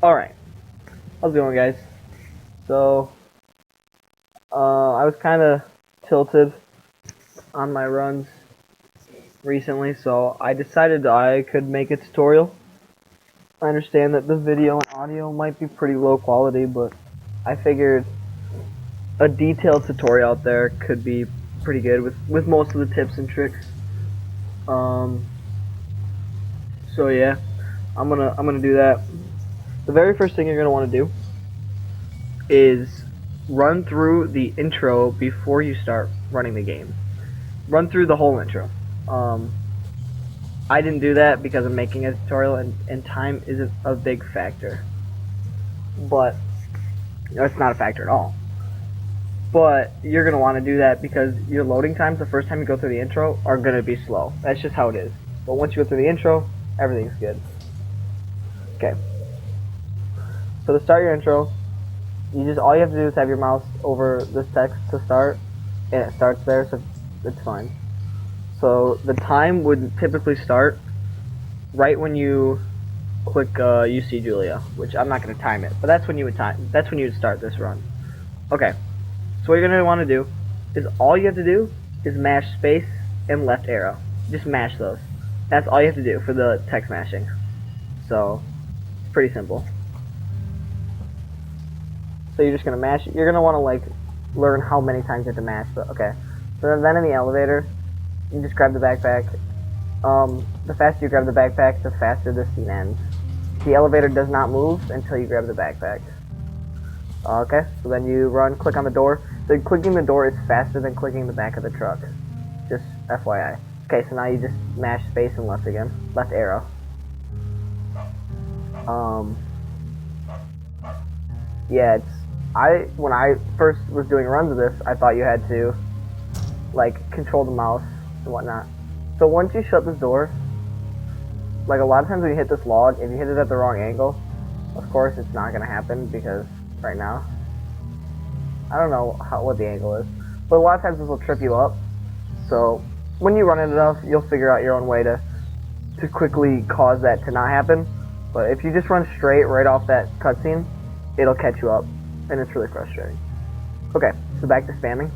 Alright, how's it going, guys? So, I was kind of tilted on my runs recently, so I decided I could make a tutorial. I understand that the video and audio might be pretty low quality, but I figured a detailed tutorial out there could be pretty good with most of the tips and tricks. So yeah, I'm gonna do that. The very first thing you're gonna want to do is run through the intro before you start running the game. Run through the whole intro. I didn't do that because I'm making a tutorial and time isn't a big factor. But, it's not a factor at all. But you're going to want to do that because your loading times the first time you go through the intro are going to be slow. That's just how it is. But once you go through the intro, everything's good. Okay. So to start your intro, all you have to do is have your mouse over this text to start, and it starts there, so it's fine. So the time would typically start right when you click "You see Julia," which I'm not going to time it, but that's when you would start this run. Okay. So what you're going to want to do is all you have to do is mash space and left arrow. Just mash those. That's all you have to do for the text mashing. So it's pretty simple. So you're just going to mash it. You're going to want to like learn how many times you have to mash, but okay. So then in the elevator, you just grab the backpack. The faster you grab the backpack, the faster the scene ends. The elevator does not move until you grab the backpack. Okay, so then you click on the door. So clicking the door is faster than clicking the back of the truck. Just FYI. Okay, so now you just mash space and left again. Left arrow. Yeah, when I first was doing runs of this, I thought you had to like control the mouse and whatnot. So once you shut this door, like a lot of times when you hit this log, if you hit it at the wrong angle, of course it's not gonna happen because right now I don't know what the angle is, but a lot of times this will trip you up. So when you run it enough, you'll figure out your own way to quickly cause that to not happen. But if you just run straight right off that cutscene, it'll catch you up, and it's really frustrating. Okay, so back to spamming.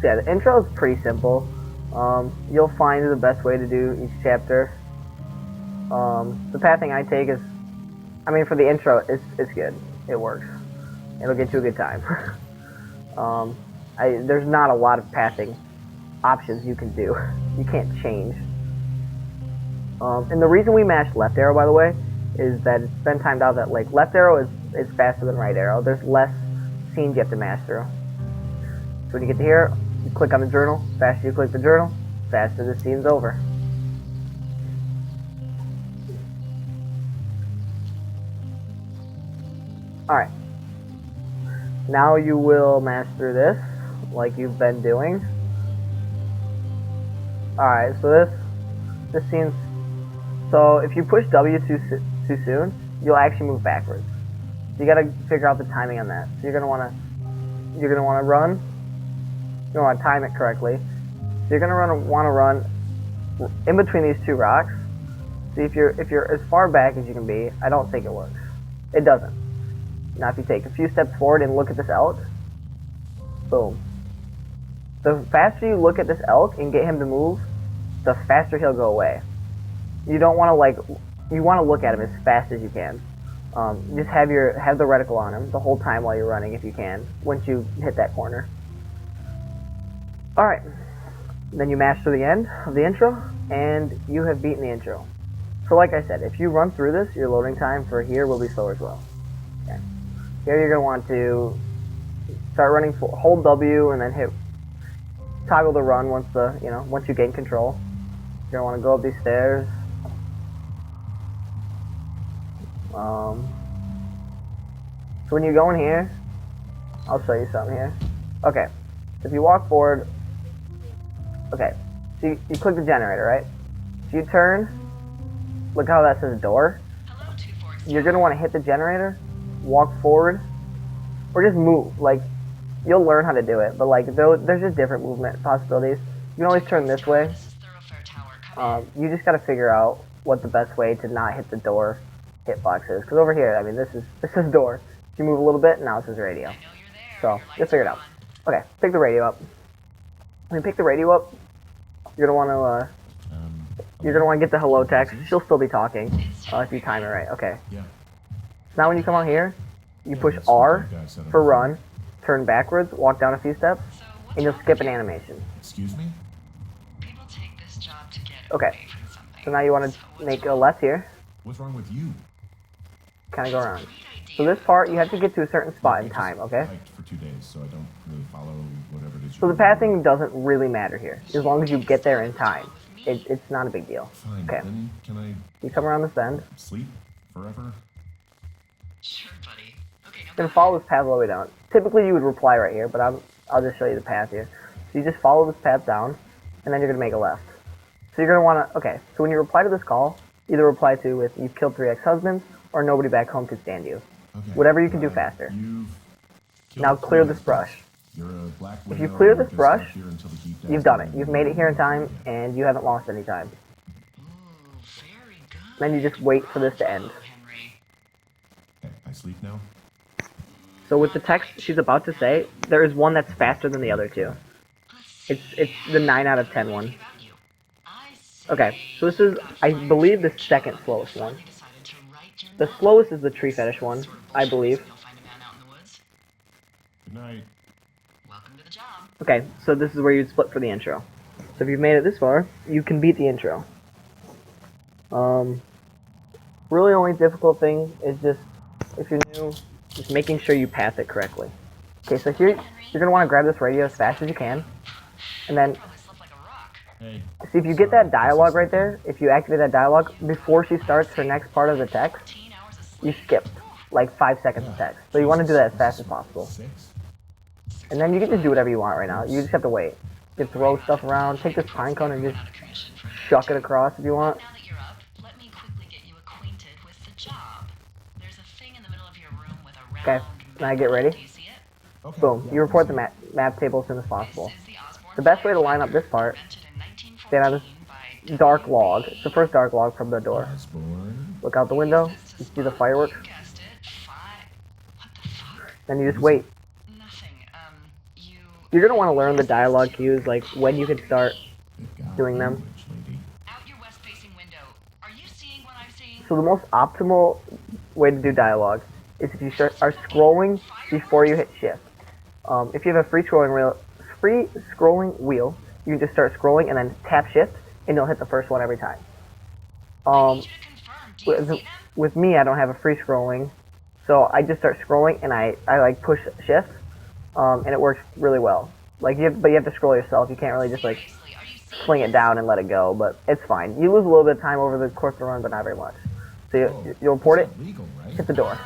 So yeah, the intro is pretty simple. You'll find the best way to do each chapter. The pathing I take is, for the intro, it's good. It works. It'll get you a good time. There's not a lot of pathing options you can do. You can't change. And the reason we mashed left arrow, by the way, is that it's been timed out that like left arrow is faster than right arrow. There's less scenes you have to mash through. So when you get to here, you click on the journal. Faster you click the journal, faster the scene's over. Alright. Now you will mash through this like you've been doing. Alright, so this scene's... So if you push W too soon, you'll actually move backwards. So you gotta figure out the timing on that. So you're gonna wanna run. You wanna time it correctly. So you're gonna wanna run in between these two rocks. See if you're as far back as you can be. I don't think it works. It doesn't. Now if you take a few steps forward and look at this elk, boom. The faster you look at this elk and get him to move, the faster he'll go away. You don't want to you want to look at him as fast as you can. Just have the reticle on him the whole time while you're running if you can, once you hit that corner. Alright, then you mash through the end of the intro, and you have beaten the intro. So like I said, if you run through this, your loading time for here will be slower as well. Okay. Here you're going to want to start running, hold W, and then toggle the run once you gain control. You're going to want to go up these stairs. So when you go in here, I'll show you something here. Okay, so if you walk forward, okay, so you click the generator, right? So you turn, look how that says door. You're going to want to hit the generator, walk forward, or just move. Like, you'll learn how to do it, but like, there's just different movement possibilities. You can always turn this way. You just gotta figure out what the best way to not hit the door hitbox is. Because over here, I mean, this is door. If you move a little bit, now this is radio. So just figure it out. Okay, pick the radio up. When you pick the radio up, you're gonna want to get the hello text. She'll still be talking if you time it right. Okay. Yeah. Now when you come out here, you push R for run, turn backwards, walk down a few steps, and you'll skip an animation. Excuse me? Okay. So now you want to make a left here. What's wrong with you? Kind of go around. So this part, you have to get to a certain spot in time, okay? Hiked for 2 days, so I don't really follow whatever it is. So the pathing doesn't really matter here, as long as you get there in time. It's not a big deal. Fine. Okay. Then can I You come around this bend. sleep forever? Sure, buddy. Okay, You're gonna follow this path all the way down. Typically you would reply right here, but I'll just show you the path here. So you just follow this path down, and then you're gonna make a left. So you're gonna wanna, okay, so when you reply to this call, either reply to with you've killed 3 ex-husbands, or nobody back home could stand you. Okay. Whatever you can do faster. You've Now killed clear 3 this brush. You're a black If you widow, clear you're this just brush, stuck here until the heat You've done it. You've made it here in time, and you haven't lost any time. Ooh, very good. Then you just wait for this to end. Henry. Okay, I sleep now? So with the text she's about to say, there is one that's faster than the other two. It's the 9 out of 10 one. Okay, so this is, I believe, the second slowest one. The slowest is the tree fetish one, I believe. Good night. Welcome to the job. Okay, so this is where you'd split for the intro. So if you've made it this far, you can beat the intro. Really only difficult thing is just, if you're new, just making sure you path it correctly. Okay, so here, you're going to want to grab this radio as fast as you can, and then, Probably slept like a rock. Hey. see if you get that dialogue right there, if you activate that dialogue, before she starts her next part of the text, 15 hours of sleep. you skipped, like 5 seconds of text. So you want to do that as fast as possible. 6? And then you can just do whatever you want right now. You just have to wait. You can throw stuff around, take this pine cone and just Out of commission for shuck it across if you want. Now that you're up, let me quickly get you acquainted with the job. There's a thing in the middle of your room with a round Okay, now I get mirror. ready. Do you see it? Okay. Boom. yeah, You report the I see. map table as soon as possible. This is the Osborne The best way to Firewatch, line up this part, invented in 1914 stand on this by dark log. It's the first dark log from the door. Osborne. Look out the window. You see the fireworks. You guessed it. What the fuck? Then you just wait. Nothing. You. You're going to want to learn the dialogue cues, like when you can start. Good God, Doing them. language, lady. Out your west-facing window. Are you seeing what I'm seeing? So the most optimal way to do dialogue is if you are scrolling before you hit shift. If you have a free scrolling wheel, you can just start scrolling and then tap shift, and you'll hit the first one every time. I need you to confirm. Do you see them? With me, I don't have a free scrolling, so I just start scrolling and I like push shift, and it works really well. Like but you have to scroll yourself. You can't really just like Seriously, are you seeing fling it down and let it go, but it's fine. You lose a little bit of time over the course of the run, but not very much. So you'll report it, It's not legal, right? hit the door.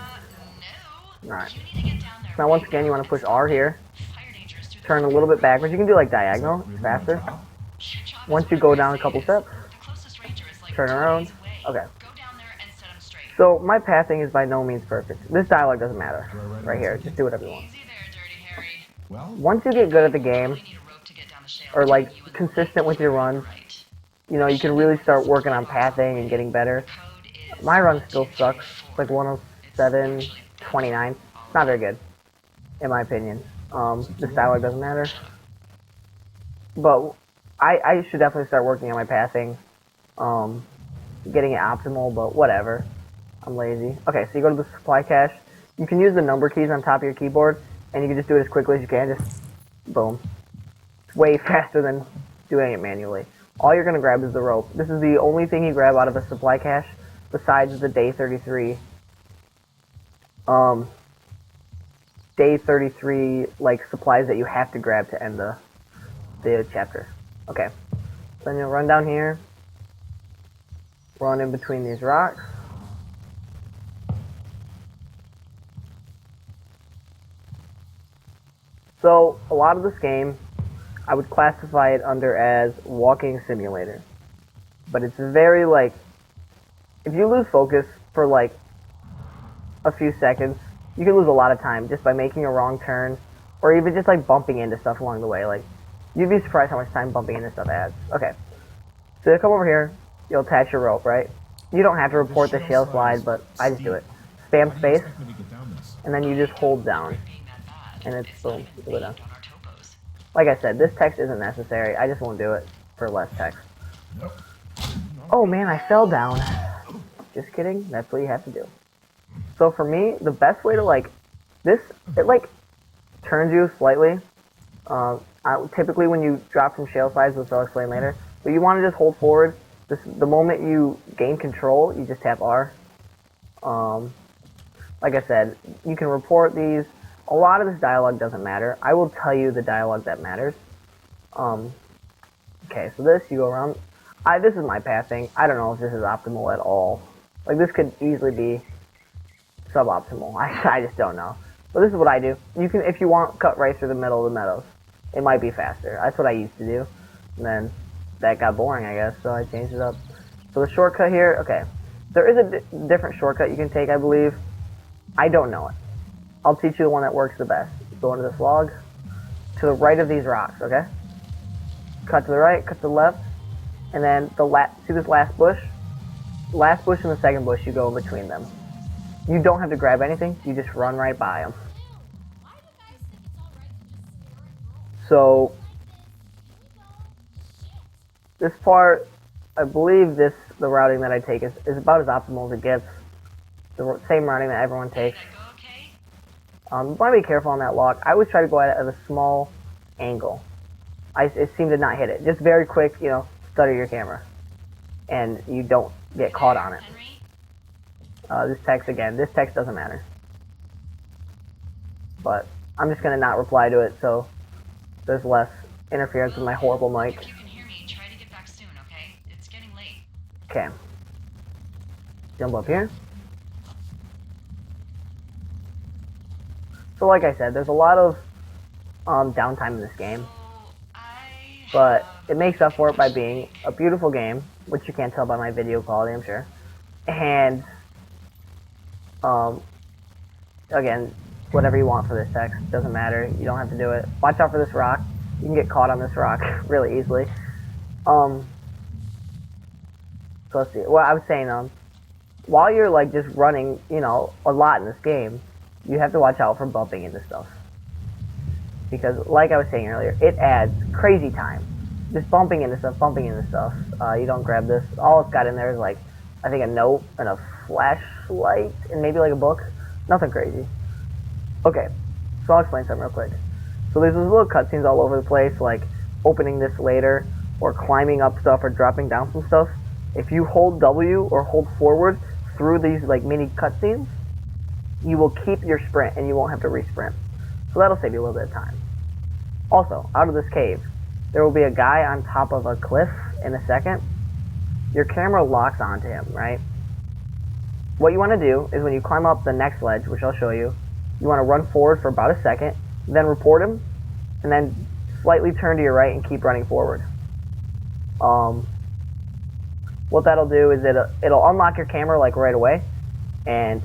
No. Alright. You need to get down there. Now once again, you want to push R here, Fire danger is through the turn a little bit backwards. You can do like diagonal, Really it's my faster. job? Your job Once is you one go way down a safe. couple steps, The closest ranger is like turn 2 around. days away. Okay. Go down there and set 'em straight. So my pathing is by no means perfect. This dialogue doesn't matter. Do I write Right it here, down? just do whatever you want. Easy there, Dirty Harry. Well, Once you get good at the game, Really need a rope to get down the shale. or like You and the consistent with your runs, right. you know, you can really start working on pathing and getting better. Code is My run still sucks. It's 1, like 107, 29. It's not very good, in my opinion. This dialogue doesn't matter. But I should definitely start working on my pathing. Getting it optimal, but whatever. I'm lazy. Okay, so you go to the supply cache. You can use the number keys on top of your keyboard, and you can just do it as quickly as you can. Just boom. It's way faster than doing it manually. All you're going to grab is the rope. This is the only thing you grab out of a supply cache besides the day 33. Day 33 like supplies that you have to grab to end the chapter. Okay. So then you'll run down here. Run in between these rocks. So a lot of this game, I would classify it under as walking simulator. But it's very like, if you lose focus for like a few seconds, you can lose a lot of time just by making a wrong turn, or even just like bumping into stuff along the way. Like, you'd be surprised how much time bumping into stuff adds. Okay, So you come over here, you'll attach your rope, right? You don't have to report the shale slide, but I just do it. Spam How do you space, expect me to get down this? and then you just hold down. Being that bad. And it's It's boom, not you even go down. named on our topos. Like I said, this text isn't necessary. I just won't do it for less text. Nope. Oh man, I fell down. Just kidding. That's what you have to do. So for me, the best way to like this, it like turns you slightly. Typically when you drop from shale slides, which I'll explain later, but you want to just hold forward. The moment you gain control, you just tap R. Like I said, you can report these. A lot of this dialogue doesn't matter. I will tell you the dialogue that matters. Okay, so this, you go around. This is my pathing. I don't know if this is optimal at all. Like, this could easily be suboptimal. I just don't know. But this is what I do. You can, if you want, cut right through the middle of the meadows. It might be faster. That's what I used to do. And then that got boring, I guess, so I changed it up. So the shortcut here, okay. There is a different shortcut you can take, I believe. I don't know it. I'll teach you the one that works the best. Go into this log. To the right of these rocks, okay? Cut to the right, cut to the left. And then see this last bush? Last bush and the second bush, you go in between them. You don't have to grab anything, you just run right by them. So, this part, I believe the routing that I take is about as optimal as it gets. The same routing that everyone takes. Did that go okay? You want to be careful on that lock. I always try to go at it at a small angle. It seemed to not hit it. Just very quick, stutter your camera. And you don't get caught on it. Henry? This text doesn't matter. But I'm just going to not reply to it so there's less interference with my horrible mic. If you can hear me, try to get back soon, okay? It's getting late. Okay. Jump up here. So like I said, there's a lot of downtime in this game. But it makes up for it by being a beautiful game, which you can't tell by my video quality, I'm sure. And, again, whatever you want for this text, doesn't matter. You don't have to do it. Watch out for this rock. You can get caught on this rock really easily. So let's see. Well, I was saying, while you're, like, just running, a lot in this game, you have to watch out for bumping into stuff. Because, like I was saying earlier, it adds crazy time. Just bumping into stuff. You don't grab this. All it's got in there is, like, I think a note and a flashlight and maybe, like, a book. Nothing crazy. Okay, so I'll explain something real quick. So there's these little cutscenes all over the place, like opening this later, or climbing up stuff, or dropping down some stuff. If you hold W or hold forward through these, like, mini cutscenes, you will keep your sprint, and you won't have to re-sprint. So that'll save you a little bit of time. Also, out of this cave, there will be a guy on top of a cliff in a second. Your camera locks onto him, right? What you want to do is when you climb up the next ledge, which I'll show you, you want to run forward for about a second, then report him, and then slightly turn to your right and keep running forward. What that'll do is it'll unlock your camera, like, right away, and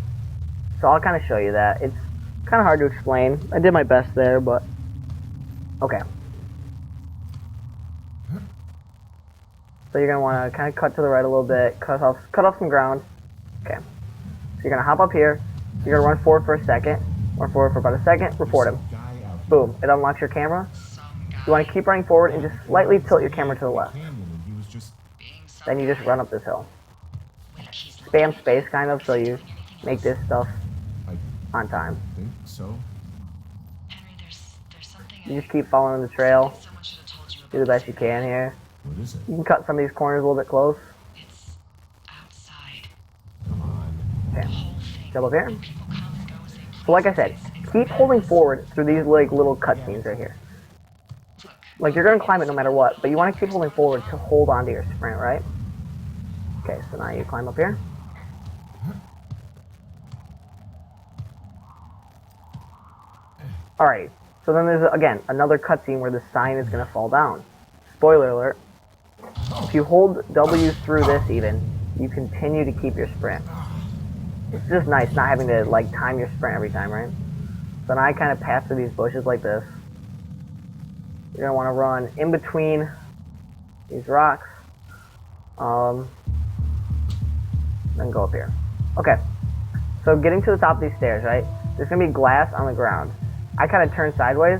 so I'll kind of show you that. It's kind of hard to explain. I did my best there, but okay. So you're gonna want to kind of cut to the right a little bit, cut off some ground. Okay. So you're gonna hop up here. You're gonna run forward for a second. Run forward for about a second. Report him. Boom. It unlocks your camera. You want to keep running forward and just slightly tilt your camera to the left. Then you just run up this hill. Spam space, kind of, so you make this stuff on time. I think so. Henry, there's something You just keep following the trail. someone should have told you about. Do the best you can here. What is it? You can cut some of these corners a little bit close. It's outside. Come on. Okay. Whole thing. Jump up here. People come and go as they So like I said, keep holding forward through these, like, little cutscenes right here. Like, you're going to climb it no matter what, but you want to keep holding forward to hold onto your sprint, right? Okay, so now you climb up here. Alright, so then there's, again, another cutscene where the sign is going to fall down. Spoiler alert. If you hold W through this even, you continue to keep your sprint. It's just nice not having to, like, time your sprint every time, right? So now I kind of pass through these bushes like this. You're going to want to run in between these rocks. Then go up here. Okay. So getting to the top of these stairs, right? There's gonna be glass on the ground. I kind of turn sideways.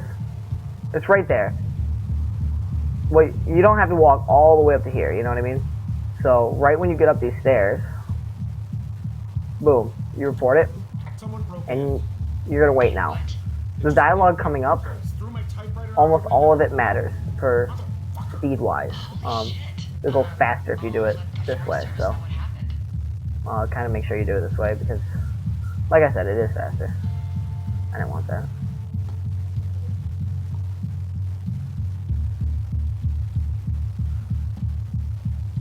It's right there. Wait, you don't have to walk all the way up to here, you know what I mean? So, right when you get up these stairs, boom, you report it, Someone broke in. and you're gonna wait now. The dialogue coming up, Threw my typewriter out almost the all window. of it matters for speed-wise. It'll go faster if you do it this way, so kind of make sure you do it this way because, like I said, it is faster. I didn't want that.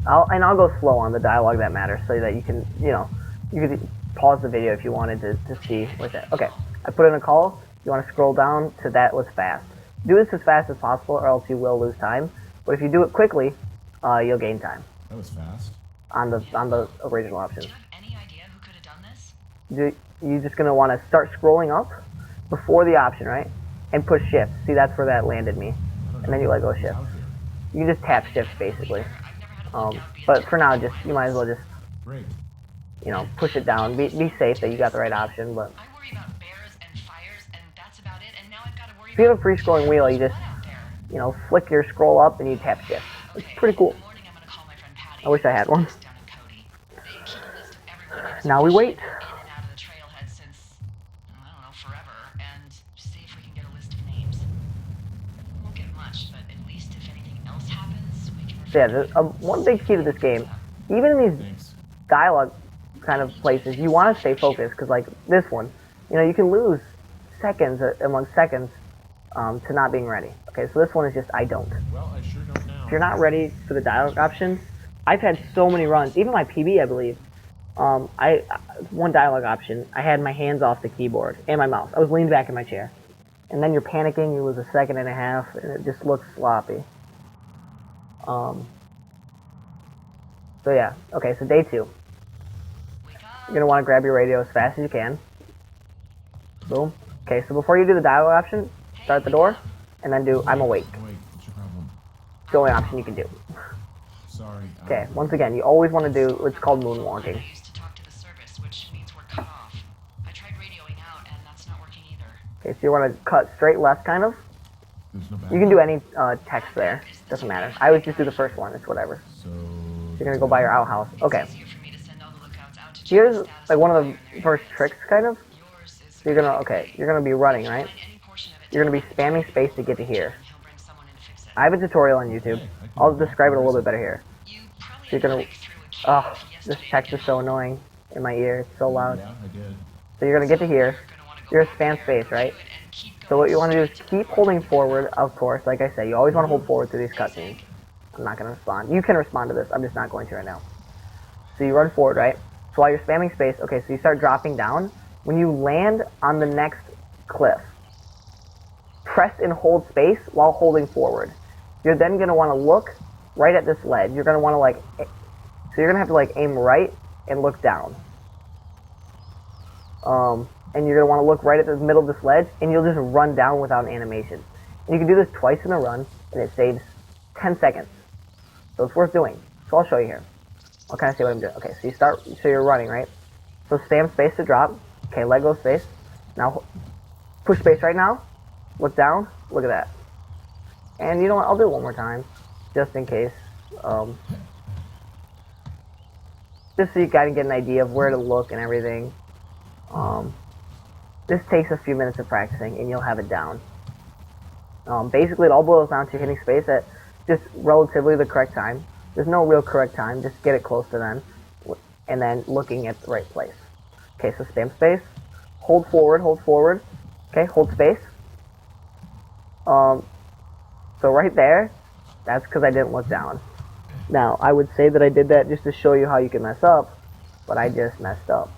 I'll go slow on the dialogue that matters so that you can, you could pause the video if you wanted to see what's that. Okay, I put in a call. You want to scroll down to that was fast. Do this as fast as possible or else you will lose time. But if you do it quickly, you'll gain time That was fast. on the original option. Do you have any idea who could have done this? You're just going to want to start scrolling up before the option, right? And push shift. See, that's where that landed me. I don't And then you know let go of who's shift. out here. You can just tap shift basically. I've never had a lookout be But for now, just you might as well just Great. push it down. Be safe that you got the right option. But I worry about bears and fires, and that's about it. And now I've got to worry if you have a about free-scrolling wheel, you just out there. flick your scroll up and you tap shift. It's pretty cool. In the morning, I'm gonna call my friend Patty. I wish I had one. Down in Cody. They keep a list of everyone who's Now we wait. in and out of the trailhead since I don't know, forever, and see if we can get a list of names. Won't get much, but at least if anything else happens, we can. So yeah, one big key to this game, even in these Thanks. dialogue kind of places, you want to stay focused because like this one, you can lose seconds among seconds to not being ready. Okay, so this one is just I don't. Well, I sure don't now. If you're not ready for the dialogue option, I've had so many runs, even my PB, I believe. One dialogue option, I had my hands off the keyboard and my mouse. I was leaned back in my chair, and then you're panicking. You lose a second and a half, and it just looks sloppy. So yeah, okay. So day 2, you're gonna want to grab your radio as fast as you can. Boom. Okay, so before you do the dialogue option, start the door, and then do I'm awake. Wait, what's your problem? It's the only option you can do. Sorry. Okay, once again, you always want to do what's called moonwalking. I used to talk to the service, which means we're cut off. I tried radioing out, and that's not working either. Okay, so you want to cut straight left, kind of. There's no back. You can do any text there. Doesn't matter. I always just do the first one. It's whatever. So. You're gonna go by your outhouse. Okay. Easier for me to send all the lookouts out to check Here's the status like one of fire the first tricks, kind of. Yours is So you're gonna be running, right? find any portion of it You're gonna be spamming space to get to here. and he'll bring someone in to fix it. I have a tutorial on YouTube. I'll describe it a little bit better here. You probably So you're gonna. had to click through a key Oh, this yesterday, text is didn't so you? annoying in my ear. It's so loud. Yeah, I did. So you're gonna get to here. You're gonna wanna go You're a back span there, space, go right? through it, and keep So going what you want to do is straight to the keep holding forward, of course. Like I say, you always want to hold forward through these cutscenes. I'm not gonna respond. You can respond to this. I'm just not going to right now. So you run forward, right? So while you're spamming space, okay, so you start dropping down. When you land on the next cliff, press and hold space while holding forward. You're then going to want to look right at this ledge. You're going to want to so you're going to have to aim right and look down. And you're going to want to look right at the middle of this ledge, and you'll just run down without an animation. And you can do this twice in a run, and it saves 10 seconds. So it's worth doing. So I'll show you here. I'll kind of see what I'm doing. Okay, so you're running, right? So spam space to drop. Okay, let go space. Now, push space right now. Look down. Look at that. And you know what? I'll do it one more time, just in case. Just so you kind of get an idea of where to look and everything. This takes a few minutes of practicing, and you'll have it down. Basically, it all boils down to hitting space at just relatively the correct time. There's no real correct time. Just get it close to then, and then looking at the right place. Okay, so spam space. Hold forward. Okay, hold space. So right there, that's because I didn't look down. Now, I would say that I did that just to show you how you can mess up, but I just messed up.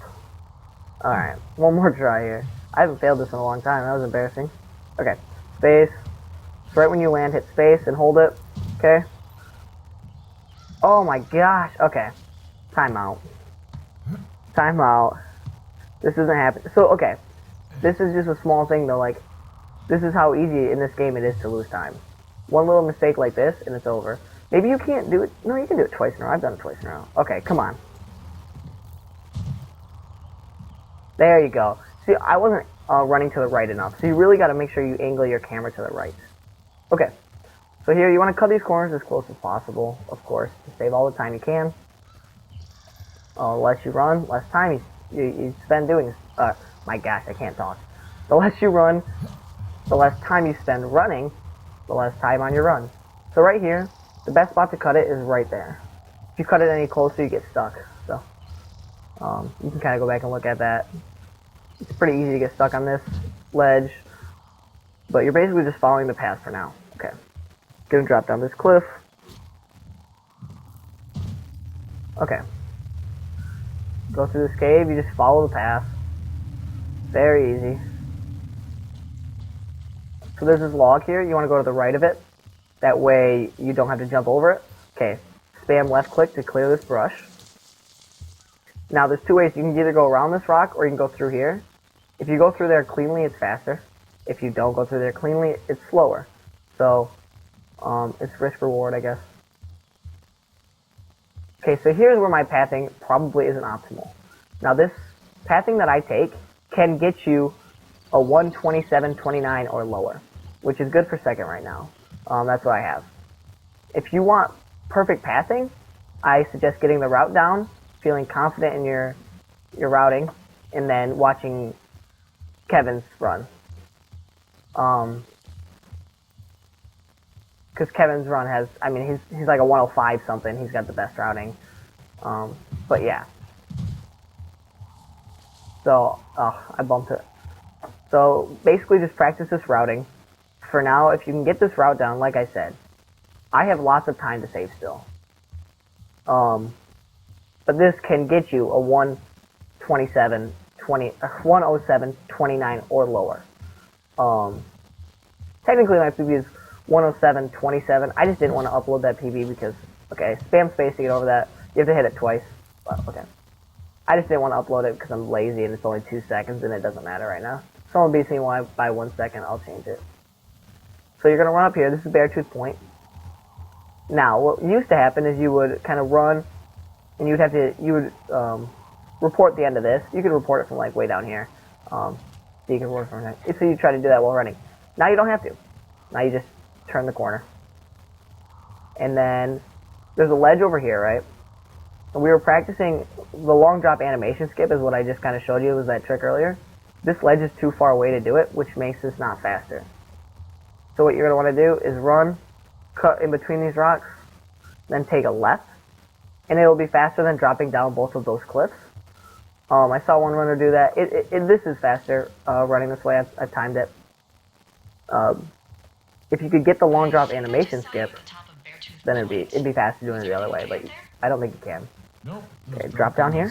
Alright, one more try here. I haven't failed this in a long time. That was embarrassing. Okay, space. So right when you land, hit space and hold it. Okay. Oh my gosh. Okay. Timeout. This doesn't happen. So, okay. This is just a small thing, though. This is how easy in this game it is to lose time. One little mistake like this, and it's over. Maybe you can't do it. No, you can do it twice in a row. I've done it twice in a row. Okay, come on. There you go. See, I wasn't running to the right enough, so you really got to make sure you angle your camera to the right. Okay, so here you want to cut these corners as close as possible, of course, to save all the time you can. Less you run, less time you spend doing this. My gosh, I can't talk. The less you run, the less time you spend running, the less time on your run. So right here, the best spot to cut it is right there. If you cut it any closer, you get stuck. So you can kind of go back and look at that. It's pretty easy to get stuck on this ledge, but you're basically just following the path for now. Okay, gonna drop down this cliff. Okay, go through this cave. You just follow the path. Very easy. So there's this log here. You want to go to the right of it. That way you don't have to jump over it. Okay, spam left click to clear this brush. Now there's two ways. You can either go around this rock or you can go through here. If you go through there cleanly, it's faster. If you don't go through there cleanly, it's slower. So it's risk reward, I guess. Okay, so here's where my pathing probably isn't optimal. Now this pathing that I take can get you a 127.29 or lower, which is good for second right now. That's what I have. If you want perfect pathing, I suggest getting the route down, feeling confident in your routing, and then watching Kevin's run. Because Kevin's run has, I mean, he's like a 105 something. He's got the best routing. But yeah. So, I bumped it. So basically just practice this routing. For now, if you can get this route down, like I said, I have lots of time to save still. But this can get you a 107.29 or lower. Technically my PB is 107.27. I just didn't want to upload that PB because, okay, spam space to get over that. You have to hit it twice. But, okay. I just didn't want to upload it because I'm lazy and it's only 2 seconds and it doesn't matter right now. If someone beats me by 1 second, I'll change it. So you're going to run up here. This is Beartooth Point. Now, what used to happen is you would kind of run and you would report the end of this. You could report it from like way down here. So you can report from there. So you try to do that while running. Now you don't have to. Now you just turn the corner. And then there's a ledge over here, right? And we were practicing the long drop animation skip is what I just kind of showed you was that trick earlier. This ledge is too far away to do it, which makes this not faster. So what you're going to want to do is run, cut in between these rocks, then take a left, and it'll be faster than dropping down both of those cliffs. I saw one runner do that. This is faster running this way. I timed it. If you could get the long drop animation skip, then it'd be faster doing it the other way, but I don't think you can. Nope. Okay, drop down here.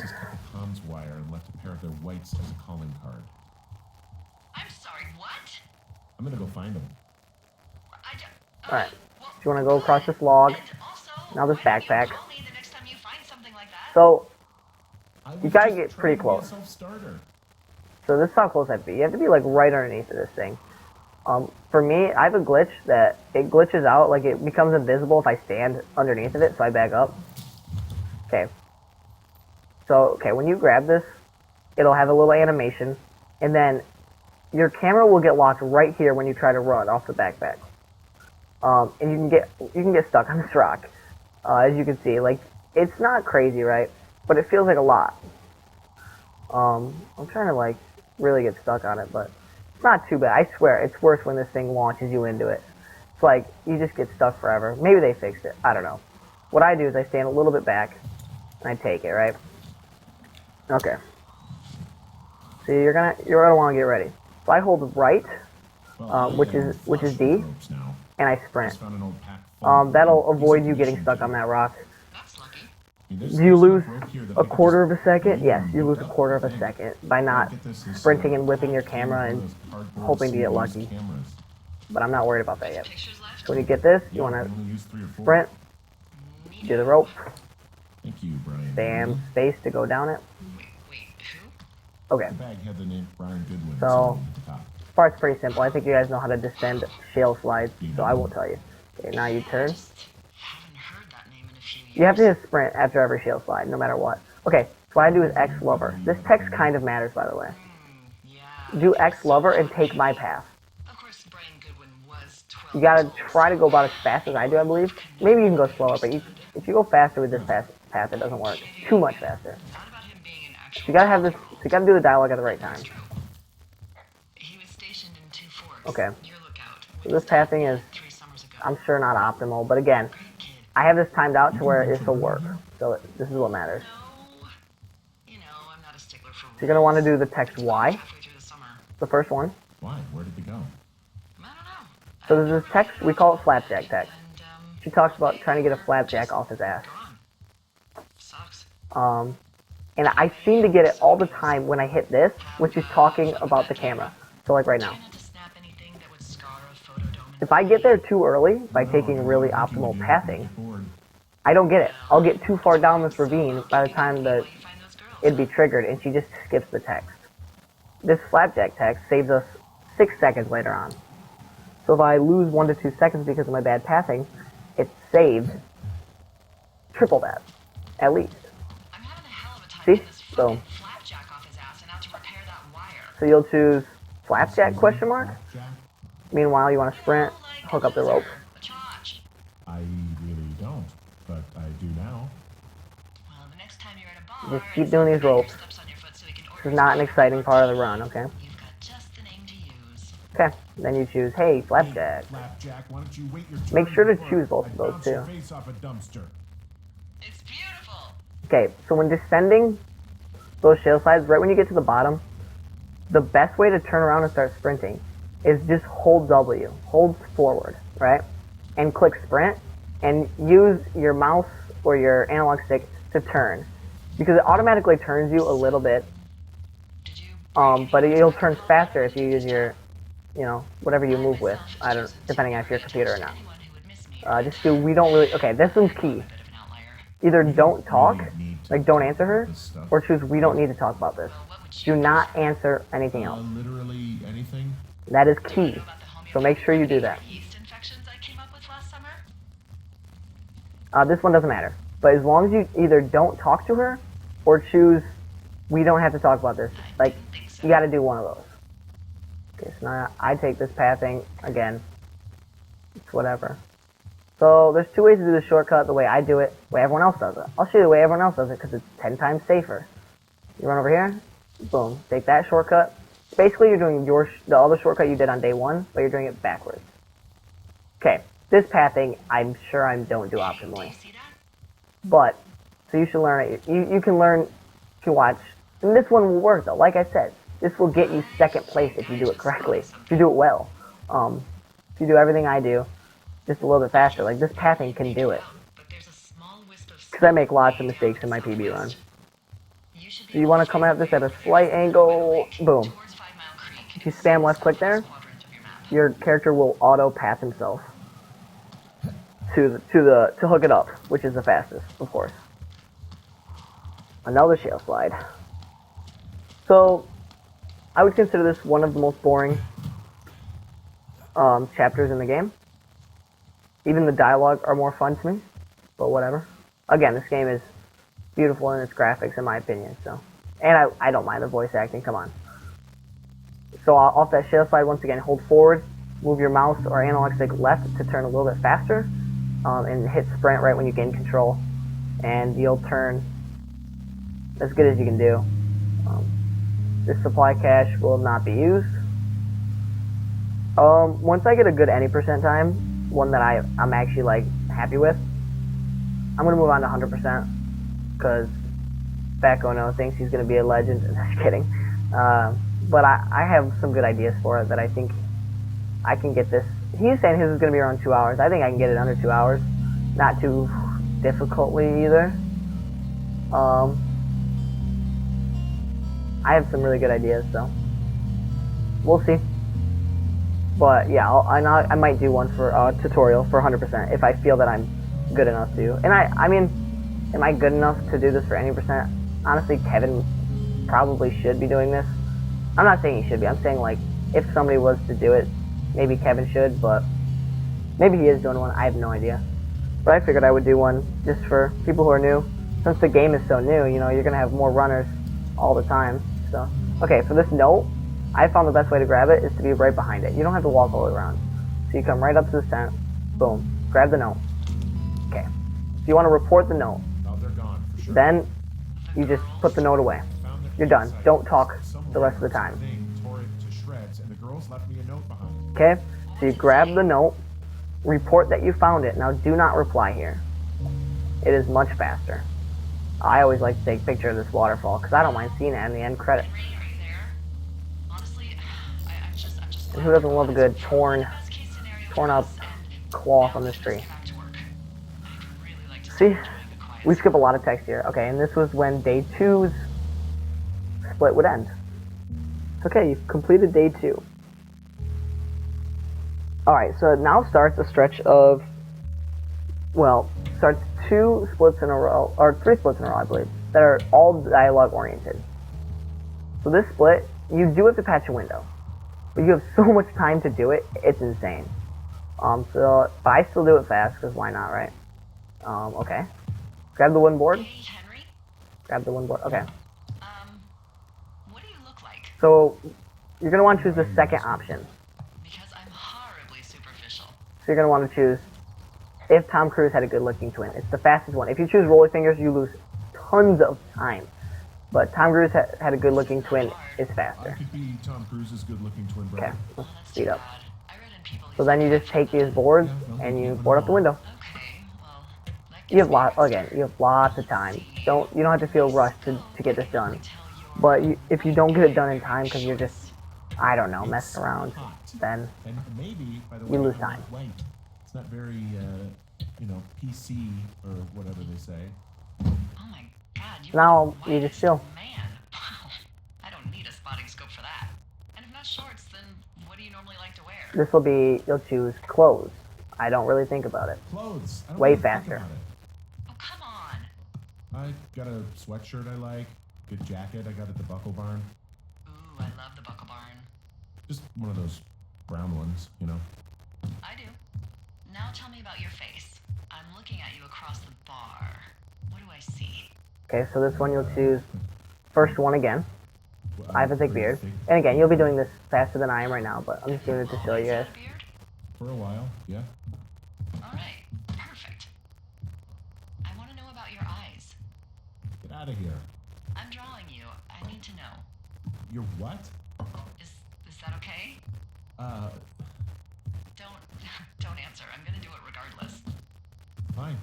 Comms wire and left a pair of their whites as a calling card. I'm sorry, what? I'm gonna go find them. Alright, so you want to go across this log, now this backpack. So, you gotta get pretty close. So this is how close I have to be. You have to be like right underneath of this thing. For me, I have a glitch that it glitches out, like it becomes invisible if I stand underneath of it, so I back up. Okay. So, okay, when you grab this, it'll have a little animation, and then your camera will get locked right here when you try to run off the backpack. And you can get stuck on this rock, as you can see. Like, it's not crazy, right? But it feels like a lot. I'm trying to like really get stuck on it, but it's not too bad. I swear, it's worse when this thing launches you into it. It's like you just get stuck forever. Maybe they fixed it. I don't know. What I do is I stand a little bit back and I take it, right? Okay. So you're gonna want to get ready. So I hold right, which is D, and I sprint. That'll avoid you getting stuck on that rock. Do you lose a quarter of a second? Yes, you lose a quarter of a second by not sprinting and whipping your camera and hoping to get lucky. But I'm not worried about that yet. So when you get this, you want to sprint, do the rope, spam space to go down it. Okay. So, this part's pretty simple. I think you guys know how to descend shale slides, so I won't tell you. Okay, now you turn. You have to hit sprint after every shield slide, no matter what. Okay, so what I do is X lover. This text kind of matters, by the way. Yeah. Do X lover and take my path. Of course, Brian Goodwin was 12 You gotta years old, try to go about as fast as I do, I believe. Maybe you can go slower, but so if you go faster with this path, it doesn't work. Too much faster. not about him being an So actual you gotta have this. So you gotta do the dialogue at the right time. He was stationed in Two Forks. Okay. Your lookout. So this pathing is, 3 summers ago. I'm sure, not optimal, but again, Great kid. I have this timed out to where this will work. So this is what matters. No, you know, I'm not a stickler for rules. So you're gonna want to do the text Y, Halfway through the summer. the first one. Why? Where did they go? I don't know. So there's this text, we call it flapjack text. And, She talks about trying to get a flapjack off his ass. gone. Sucks. And I seem to get it all the time when I hit this, which is talking about the camera. So like right now. Try not to snap anything that would scar a photodome. If I get there too early by taking really optimal pathing, I don't get it. I'll get too far down this ravine by the time that You find those girls. it'd be triggered, and she just skips the text. This flapjack text saves us 6 seconds later on. So if I lose 1 to 2 seconds because of my bad pathing, it's saved triple that, at least. I'm having a hell of a time See? getting this So- fucking flapjack off his ass and out to repair that wire. So you'll choose flapjack question mark. Jack? Meanwhile, you want to sprint, You know, like hook a up the rope. loser, a charge. I really don't, but I do now. Well, the next time you're at a bar, Just keep doing these ropes. steps on your foot so he can order This is not an exciting part of the run, okay? You've got just the name to use. Okay, then you choose, hey, flapjack. Flapjack, why don't you wait your turn Make sure to before choose both I of those, bounce your too. face off a dumpster. It's beautiful. Okay, so when descending those shield slides, right when you get to the bottom, the best way to turn around and start sprinting is just hold W, hold forward, right? And click sprint, and use your mouse or your analog stick to turn. Because it automatically turns you a little bit, Did you but it'll turn faster if you use your, whatever you move with. I don't, depending on if you're a computer or not. anyone who would miss me? Just do, we don't really, okay, this one's key. Bit of an outlier. Either don't talk, Need to like don't answer her, this stuff. or choose we don't need to talk about this. Well, what would you Do not answer anything else. Literally anything? That is key. know about the So make sure you do that. yeast infections I came up with last summer? This one doesn't matter. But as long as you either don't talk to her or choose we don't have to talk about this. Like, Think so. you gotta do one of those. Okay, so now I take this pathing again. It's whatever. So there's 2 ways to do the shortcut, the way I do it, the way everyone else does it. I'll show you the way everyone else does it because it's 10 times safer. You run over here, boom, take that shortcut. Basically, you're doing the other shortcut you did on day 1, but you're doing it backwards. Okay, this pathing, I'm sure I don't do Do optimally. you see that? But, so you should learn it. You can learn to watch. And this one will work, though. Like I said, this will get you second place if you do it correctly. If you do it well. If you do everything I do, just a little bit faster. Like, this pathing can do it. But there's a small wisp of Because I make lots of mistakes in my PB run. should be So you want to come at this at a slight angle, boom. towards 5 Mile Creek. If you spam left click there, Quadrant of your map. your character will auto path himself to hook it up, which is the fastest, of course. Another shale slide. So, I would consider this one of the most boring chapters in the game. Even the dialogue are more fun to me, but whatever. Again, this game is beautiful in its graphics, in my opinion. So, and I don't mind the voice acting. Come on. So off that shale slide, once again, hold forward, move your mouse or analog stick left to turn a little bit faster, and hit sprint right when you gain control, and you'll turn as good as you can do. This supply cache will not be used. Once I get a good any percent time, one that I'm actually like happy with, I'm gonna move on to 100% because Backo No thinks he's gonna be a legend. Just kidding. But I have some good ideas for it that I think I can get this. He's saying his is gonna be around 2 hours. I think I can get it under 2 hours, not too difficultly either. I have some really good ideas, so we'll see. But yeah, I might do one for tutorial for 100% if I feel that I'm good enough to. And I mean, am I good enough to do this for any percent? Honestly, Kevin probably should be doing this. I'm not saying he should be. I'm saying like if somebody was to do it, maybe Kevin should. But maybe he is doing one. I have no idea. But I figured I would do one just for people who are new. Since the game is so new, you know, you're going to have more runners all the time. So, okay, for this note, I found the best way to grab it is to be right behind it. You don't have to walk all the way around. So you come right up to the center, boom, grab the note. Okay. So you want to report the note. Oh, they're gone for sure. Then you just put the note away. Found their You're done. campsite. Don't talk Someone the rest of the grabbed time. thing, tore it to shreds, and the girls left me a note behind. Okay? So you grab the note, report that you found it. Now do not reply here. It is much faster. I always like to take a picture of this waterfall because I don't mind seeing it in the end credits. Henry, are you there? Honestly, I'm just And who doesn't love a good torn up cloth on this tree? See? We skip a lot of text here. Okay, and this was when day 2's split would end. Okay, you've completed day 2. Alright, so now starts a stretch of, well, starts 2 splits in a row, or 3 splits in a row, I believe, that are all dialogue oriented. So this split, you do have to patch a window. But you have so much time to do it, it's insane. But I still do it fast, because why not, right? Okay. Grab the wooden board. Hey, Henry. Grab the wooden board. Okay. What do you look like? So, you're going to want to choose the second option. Because I'm horribly superficial. So you're going to want to choose if Tom Cruise had a good-looking twin. It's the fastest one. If you choose Rolly Fingers, you lose tons of time. But Tom Cruise had a good-looking twin is I faster. could be Tom Cruise's good-looking twin brother. Okay, let's That's speed too up. bad. I read in people So then you just take these boards and you board up the window. Okay, well, that You have gives me you have lots of time. You don't have to feel rushed to get this done. But if you don't get it done in time because you're just, I don't know, messing around, then And maybe, by the You way, lose I'm time. not white. It's not very, PC or whatever they say. Oh my god, you now are you white just as chill. a man. Wow. I don't need a spotting scope for that. And if not shorts, then what do you normally like to wear? This will be, you'll choose clothes. I don't really think about it. Clothes. I don't Way really think faster. about it. Oh, come on. I got a sweatshirt I like, good jacket I got at the Buckle Barn. Ooh, I love the Buckle Barn. Just one of those brown ones, you know. I do. Now tell me about your face. I'm looking at you across the bar. What do I see? Okay, so this one you'll choose first one again. Well, I have a thick pretty beard. thick And again, you'll be doing this faster than I am right now, but I'm just doing it to show you guys. Always had a beard? For a while, yeah. Alright, perfect. I want to know about your eyes. Get out of here. I'm drawing you. I need to know. You're what? Is that okay? Don't answer. I'm gonna do it regardless. Fine.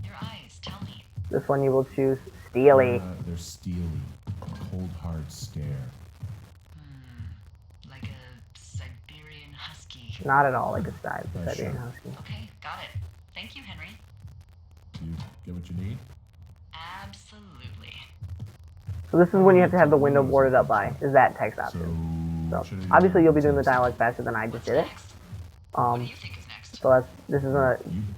Your eyes, tell me. This one you will choose Steely. They're steely. Cold, hard stare. Like a Siberian husky. Not at all like a Siberian Sure. Husky. Okay, got it. Thank you, Henry. Do you get what you need? Absolutely. So this is when you have to have the window boarded up by, is that text option. So should I do obviously you'll be doing the text? dialogue faster than I just did it. Next. What do Um, you think is next? so this is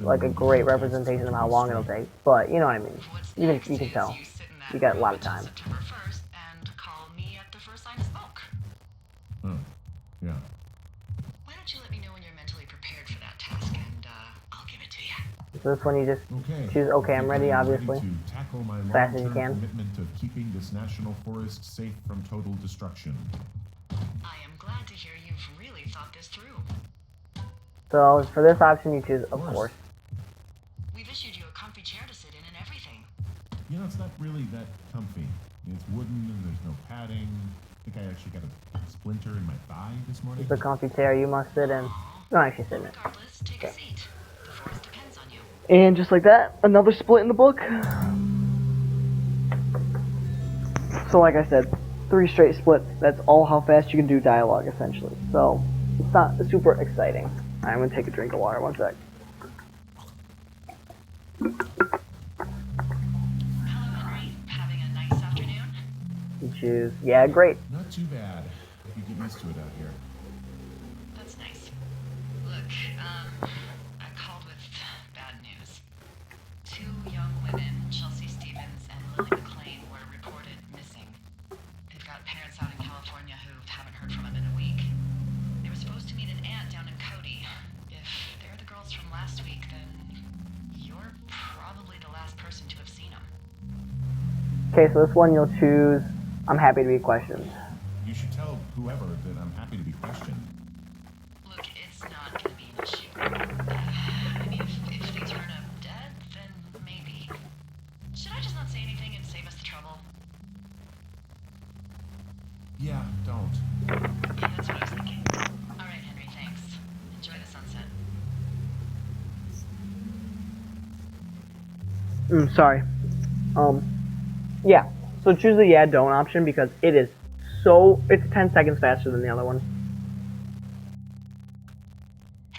like a great representation of how long it'll take. But you know what I mean. What's You next can is tell. you sit in that You got a room lot of until time. September 1st and call me at the first sign of smoke. Oh, yeah. Why don't you let me know when you're mentally prepared for that task and I'll give it to you. So this one you just Okay. choose okay, I'm ready, obviously. To tackle my Fast as you long-term can. commitment of keeping this national forest safe from total destruction. I am glad to hear you've really thought this through. So for this option you choose of course. We've issued you a comfy chair to sit in and everything. You know, it's not really that comfy. It's wooden and there's no padding. I think I actually got a splinter in my thigh this morning. It's a comfy chair you must sit in. Don't actually sit in it. Regardless, take a seat. The forest depends on you. And just like that, another split in the book. So like I said, 3 straight splits. That's all how fast you can do dialogue, essentially. So it's not super exciting. I'm gonna take a drink of water. One sec. Hello, Henry. Having a nice afternoon? You choose. Yeah, great. Not too bad. You get used to it out here. That's nice. Look, I called with bad news. 2 young women, Chelsea Stevens and Lily McLean, were reported missing. They've got parents out in California who haven't heard from them in a week. They were supposed to meet an aunt down in Cody. If they're the girls from last week, then you're Okay, so this one you'll choose, I'm happy to be questioned. You should tell whoever that I'm happy to be questioned. Look, it's not gonna be an issue. I mean, if they turn up dead, then maybe. Should I just not say anything and save us the trouble? Yeah, don't. Yeah, that's what I was thinking. All right, Henry, thanks. Enjoy the sunset. Sorry. Yeah. So choose the yeah, don't option because it's 10 seconds faster than the other one.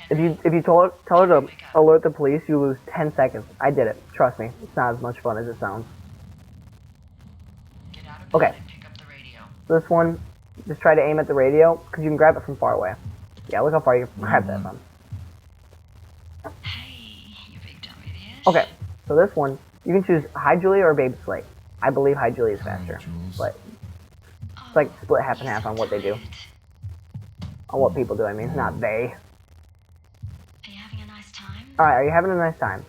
Henry, If you tell her to alert the police, you lose 10 seconds. I did it. Trust me. It's not as much fun as it sounds. get out of bed Okay. and pick up the radio. This one, just try to aim at the radio because you can grab it from far away. Yeah, look how far you can grab that from. Hey, you big dumb idiot. Okay. So this one, you can choose Hi Julia or Baby Slate. I believe Hi Julia is Hi, faster. Jules. But it's like split half and half on what they do. On what people do, I mean, not they. Are you having a nice time? Alright, are you having a nice time?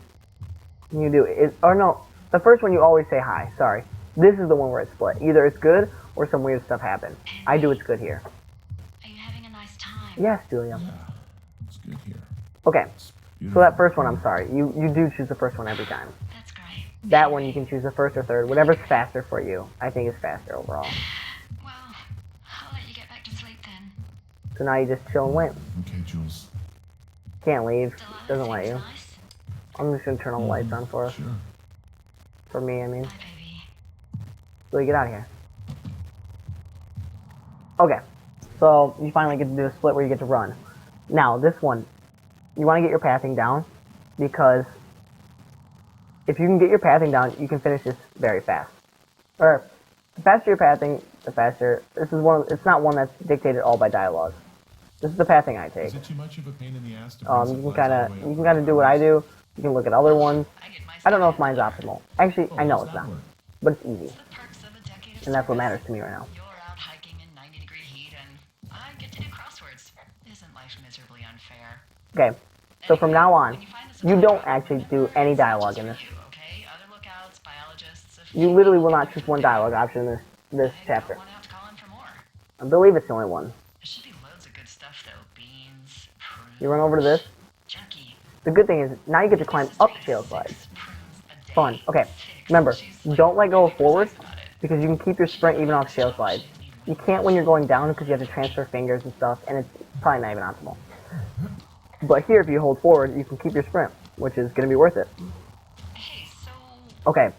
You do it. Or no, the first one you always say hi, sorry. This is the one where it's split. Either it's good or some weird stuff happened. I do it's good here. Are you having a nice time? Yes, Julia. Yeah, it's good here. Okay, It's so beautiful. that first one, I'm sorry. You do choose the first one every time. That's great. That one you can choose the first or third. Whatever's faster for you. I think is faster overall. Well, I'll let you get back to sleep then. So now you just chill and wait. Okay, Jules. Can't leave. Still Doesn't let everything's you. nice? I'm just gonna turn all the lights on for us. Sure. For me, I mean. Bye, baby. So you get out of here. Okay. So you finally get to do a split where you get to run. Now, this one, you want to get your pathing down because if you can get your pathing down, you can finish this very fast. Or the faster your pathing, the faster. This is one. It's not one that's dictated all by dialogue. This is the pathing I take. Is it too much of a pain in the ass to You can kind of do what I do. You can look at other ones. I don't know if mine's optimal. Actually, I know it's not, but it's easy, The perks of a decade of and that's what service. matters to me right now. You're out hiking in 90-degree heat, and I get to do crosswords. Isn't life miserably unfair? Okay. So from now on, When you find this you don't actually do any dialogue in this. you, okay? Other lookouts, biologists, if You literally will not choose one dialogue option in this I chapter. don't want to have to call in for more. I believe it's the only one. There should be loads of good stuff though. Beans, prunes, You run over to this. junkie. The good thing is now you get to climb up shale slides. Fun. Okay. Remember, don't let go of forward because you can keep your sprint even off shale slides. You can't when you're going down because you have to transfer fingers and stuff, and it's probably not even optimal. But here, if you hold forward, you can keep your sprint, which is going to be worth it. Hey, so Okay,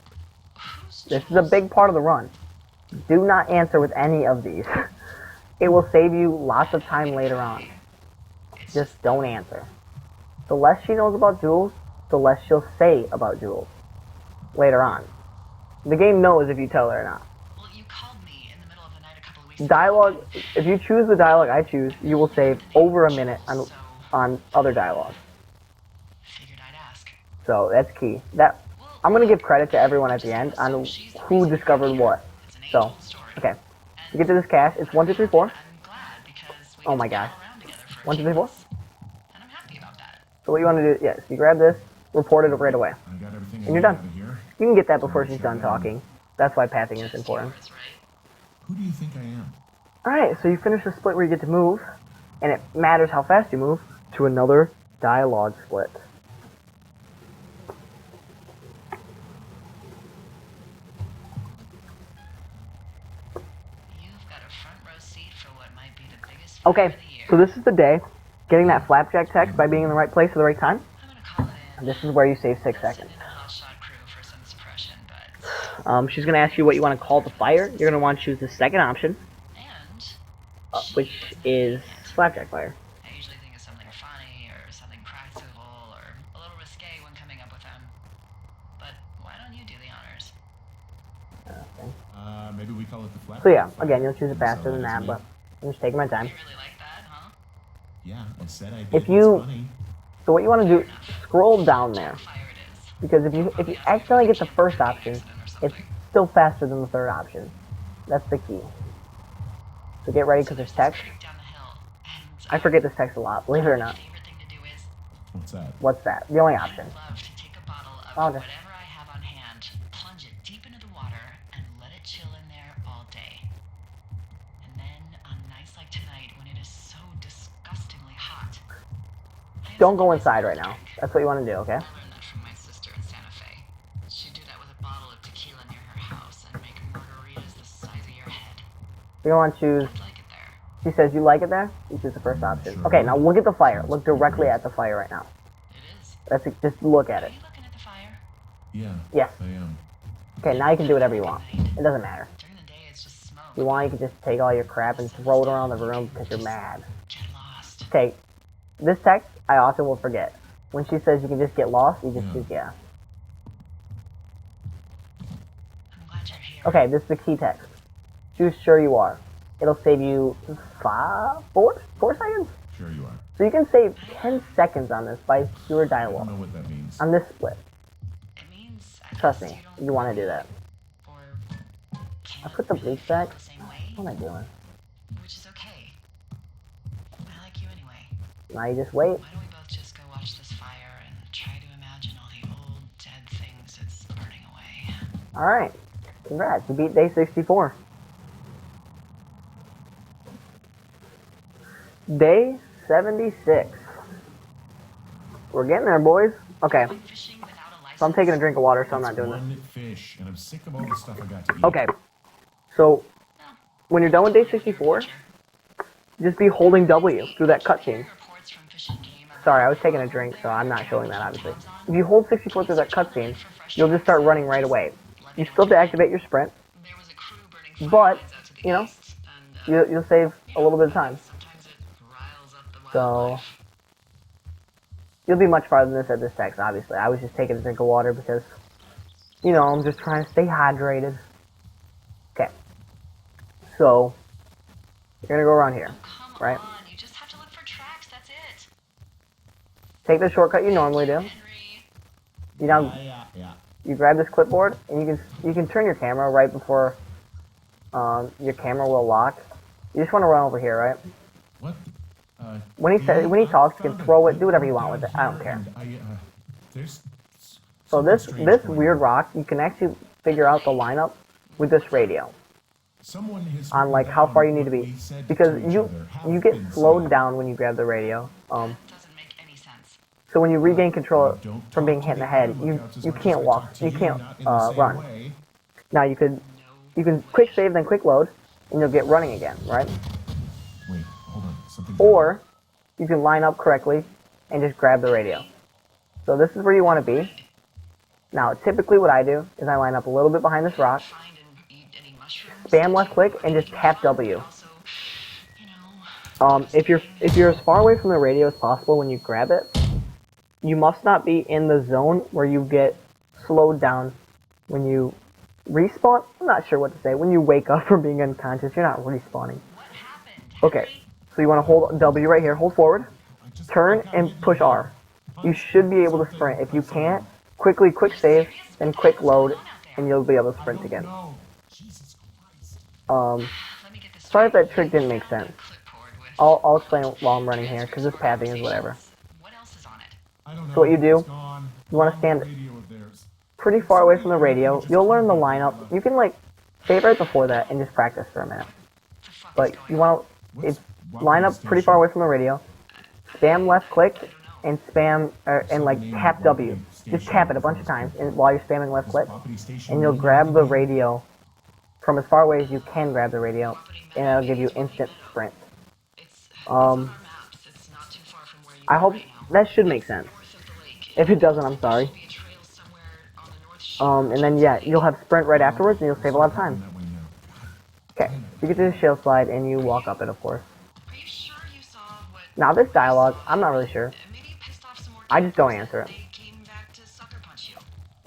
who's this is a big part of the run. Do not answer with any of these. It will save you lots of time later on. Just don't answer. The less she knows about Jules, the less she'll say about Jules later on. The game knows if you tell her or not. Well, you called me in the middle of the night a couple of weeks ago. Dialogue, if you choose the dialogue I choose, you will save over a minute on other dialogue. Figured I'd ask. So that's key. I'm going to give credit to everyone at the end on who discovered what. It's an So, age-old story. okay. You get to this cache, it's 1, 2, 3, 4. I'm glad because we Oh get my to gosh. pal around together for a 1, 2, few 3, 4. months. And I'm happy about that. So what you want to do, yes, you grab this, report it right away. I got everything And you're done. out of here. You can get that before she's done talking. That's why pathing is important. That's right. Who do you think I am? Alright, so you finish the split where you get to move, and it matters how fast you move, to another dialogue split. You've got a front row seat for what might be the biggest Okay, fight of the year. so this is the day. Getting that flapjack text by being in the right place at the right time. I'm gonna call it in. This is where you save 6 Send seconds. in a hotshot crew for some suppression, but She's going to ask you what you want to call the fire. You're going to want to choose the second option, and which is flapjack fire. I usually think of something funny or something practical or a little risque when coming up with them. But why don't you do the honors? Maybe we call it the flap. So yeah, again, you'll choose it faster than that, but I'm just taking my time. You really like that, huh? Yeah, I said I did. If you- It's funny. So what you want to do, scroll down there, Fire it is. because if you accidentally get the first option, it's still faster than the third option. That's the key. So get ready because there's text. Creek down the hill, and I forget this text a lot, believe it or not. my favorite thing to do is What's that? What's that? The only option. I love to take a bottle of Oh, whatever I have on hand, plunge it deep into the water, and let don't go inside right now. That's what you want to do, okay? I learned that from my sister in Santa Fe. She'd do that with a bottle of tequila near her house and make margaritas the size of your head. You're going to want to choose... I'd like it there. She says you like it there? You choose the first option. Sure. Okay, now look at the fire. Look directly at the fire right now. It is. Just look at Are it. you looking at the fire? Yeah. Yes. I am. Okay, now you can do whatever you want. It doesn't matter. During the day, it's just smoke. If you want, you can just take all your crap and throw it around the room because you're mad. Get lost. Okay, this text I often will forget. When she says you can just get lost, you just Yeah. choose yeah. I'm glad you're here. Okay, this is the key text. Choose sure you are. It'll save you 4 seconds? Sure you are. So you can save 10 seconds on this by pure I don't dialogue. know what that means. On this split. It means I Trust guess me, you you want to do that. or I can't put the really bleach feel back. the same way, What am I doing? which is okay. I like you anyway. Now you just wait. Why don't we both just go watch this fire and try to imagine all the old dead things it's burning away? Alright. Congrats, you beat day 64. Day 76. We're getting there, boys. Okay, Going fishing without a license? so I'm taking a drink of water, so I'm It's not doing this. one fish, and I'm sick of all the stuff I got to eat. Okay, so when you're done with day 64, just be holding W through that cutscene. Reports from Fish and Game about Sorry, I was taking a drink, so I'm not showing that, obviously. If you hold 64 through that cutscene, you'll just start running right away. You still have to activate your sprint, there was a crew burning but, firelights out to the you know, east, and, you'll save a little bit of time. sometimes it riles up the So, wildlife. you'll be much farther than this at this text, obviously. I was just taking a drink of water because, you know, I'm just trying to stay hydrated. Okay. So, you're gonna go around here, Come right? on, you just have to look for tracks, that's it. Take the shortcut you normally do. Henry, You know, Yeah. you grab this clipboard, and you can turn your camera right before your camera will lock. You just want to run over here, right? What? When he talks, you can throw it, do whatever you want with it. I don't care. There's So something this strange going weird on. rock, you can actually figure out the lineup with this radio Someone has on like written how far down you need to what be, we said because to each you other, have you get been slowed said. down when you grab the radio. doesn't make any sense. So when you regain control Don't from talk being to hit in the the head, other you lookouts as you much can't as I walk, talk to you you, can't not in the same run. way. Now you can quick save then quick load, and you'll get running again, right? Wait, hold on. Something. Or you can line up correctly and just grab the radio. So this is where you want to be. Now, typically what I do is I line up a little bit behind this rock, Find and eat any mushrooms. spam left click, and just tap W. Also, you know, If you're as far away from the radio as possible when you grab it, you must not be in the zone where you get slowed down when you respawn. I'm not sure what to say. When you wake up from being unconscious, you're not respawning. what happened? Okay, so you want to hold W right here, hold forward, turn, and push R. You should be able to sprint. If you can't, quick save, then quick load, and you'll be able to sprint again. No. Jesus Christ. Um, Let me get this sorry if straight. that trick didn't make sense. Clipboard with I'll explain it while I'm running here, because this pathing is whatever. what else is on it? I don't know. So what you do, It's gone. you wanna On stand- the radio of theirs. Pretty far away from the radio, you'll learn the lineup. You can, like, save right before that and just practice for a minute. What the fuck But is you going want to What's wrong line with up the pretty station? far away from the radio, spam left click, and spam, and like tap W. Just tap it a bunch of times while you're spamming left click, Property station and you'll radio grab the today? radio from as far away as you can grab the radio, and it'll give you instant sprint. It's Um, on our maps. It's not too far from where you I are hope right now. that should make sense. North of the lake. If it doesn't, I'm sorry. Should be a trail somewhere on the north shore. And then yeah, you'll have sprint right afterwards, and you'll save a lot of time. That way now. Okay, you get to the shield slide, and you walk up it, of course. Are you sure you saw what? Now this dialogue, I'm not really sure. Maybe you pissed off some more. I just don't typos answer and it. They came back to sucker punch you.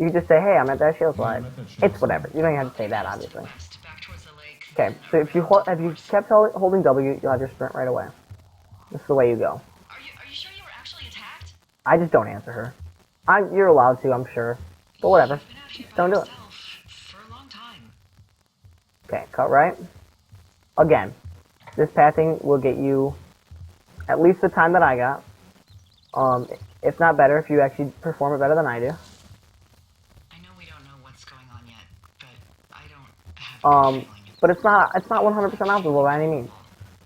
You can just say, hey, I'm at that shield slide. I'm at that shield It's whatever. You don't even have to say that, obviously. West, back towards the lake. Okay, so if you kept holding W, you'll have your sprint right away. This is the way you go. Are you sure you were actually attacked? I just don't answer her. You're allowed to, I'm sure. But whatever. You've been out here by Don't do it. yourself for a long time. Okay, cut right. Again, this pathing will get you at least the time that I got. If not better, if you actually perform it better than I do. I know we don't know what's going on yet, but I don't have a good feeling. But it's not 100% optimal by any means.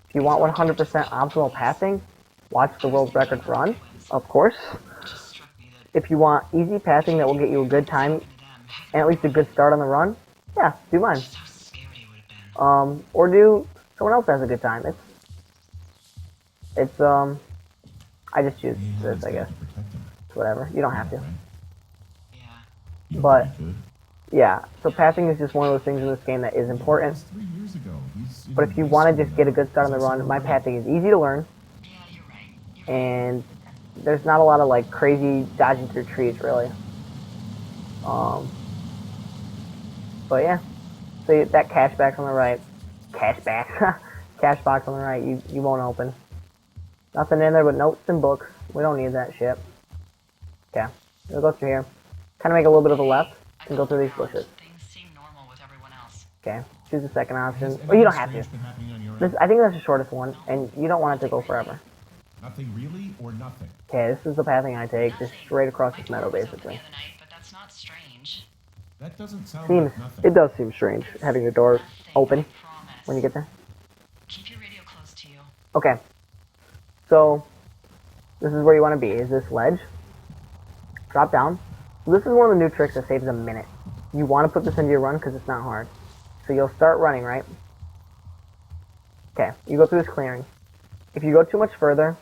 If you want 100% optimal passing, watch the world records run. of course. It just struck me that If you want easy pathing that will get you a good time happened to them. and at least a good start on the run, yeah, do mine. Just how scary it would have been. Or do someone else has a good time. It's I just choose He had this, his I dad guess. to protect him. It's whatever. You don't have to. Right? Yeah. You But- could. Yeah, so pathing is just one of those things in this game that is important. That was 3 years ago. He's in But if you high want to school just get a now. good start on the He's also run, my already- pathing is easy to learn, Yeah, you're right. You're right. and there's not a lot of like crazy dodging through trees really. But yeah, so that cash box on the right, cash box on the right, you won't open. Nothing in there but notes and books. We don't need that shit. Okay, we'll go through here. Kind of make a little bit of a left and go through these bushes. Things seem normal with everyone else. Okay, choose the second option. Has Well, you don't anything have to. strange been happening on your This, end? I think that's the shortest one, and you don't want it to go forever. Nothing really or nothing? Okay, this is the pathing I take, just Nothing. straight across My this meadow, door was open basically. the other night, but that's not strange. That doesn't sound Seems, like nothing. it does seem strange, having your door Nothing, open I promise. when you get there. Keep your radio close to you. Okay, so this is where you want to be, is this ledge. Drop down. So this is one of the new tricks that saves a minute. You want to put this into your run because it's not hard. So you'll start running, right? Okay, you go through this clearing. If you go too much further,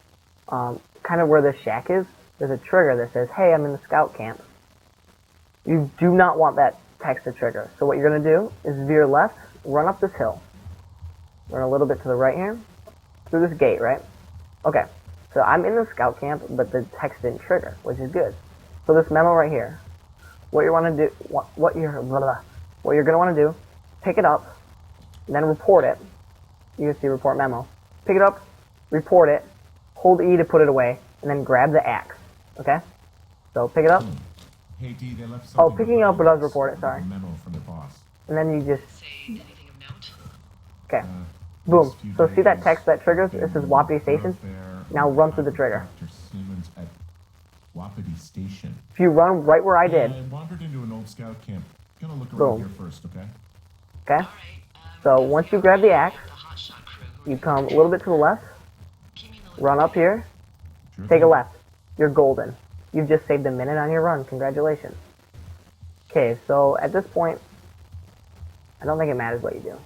kind of where this shack is, there's a trigger that says, hey, I'm in the scout camp. You do not want that text to trigger. So what you're going to do is veer left, run up this hill. Run a little bit to the right here, through this gate, right? Okay, so I'm in the scout camp, but the text didn't trigger, which is good. So this memo right here, what you want to do, what you're going to want to do, pick it up, then report it. You can see report memo. Pick it up, report it, hold E to put it away, and then grab the axe. Okay? So pick it up, Hey, D, they left Oh, something picking up behind does us. report it, sorry. A memo from the boss. and then you just Say anything of note? okay. Uh, Boom. last few So see that days, text that triggers? there This is was Wapiti a Station. thoroughfare Now run through the trigger. Dr. Simmons at Wapiti Station. If you run right where I did, I wandered into an old scout camp. Gonna look around Boom. here first, okay? okay? Alright, So once you grab the axe, the hotshot crew who you come a little bit to the left, keep me in the loop. run up here, Sure take a thing. left. You're golden. You've just saved a minute on your run. Congratulations. Okay, so at this point, I don't think it matters what you do.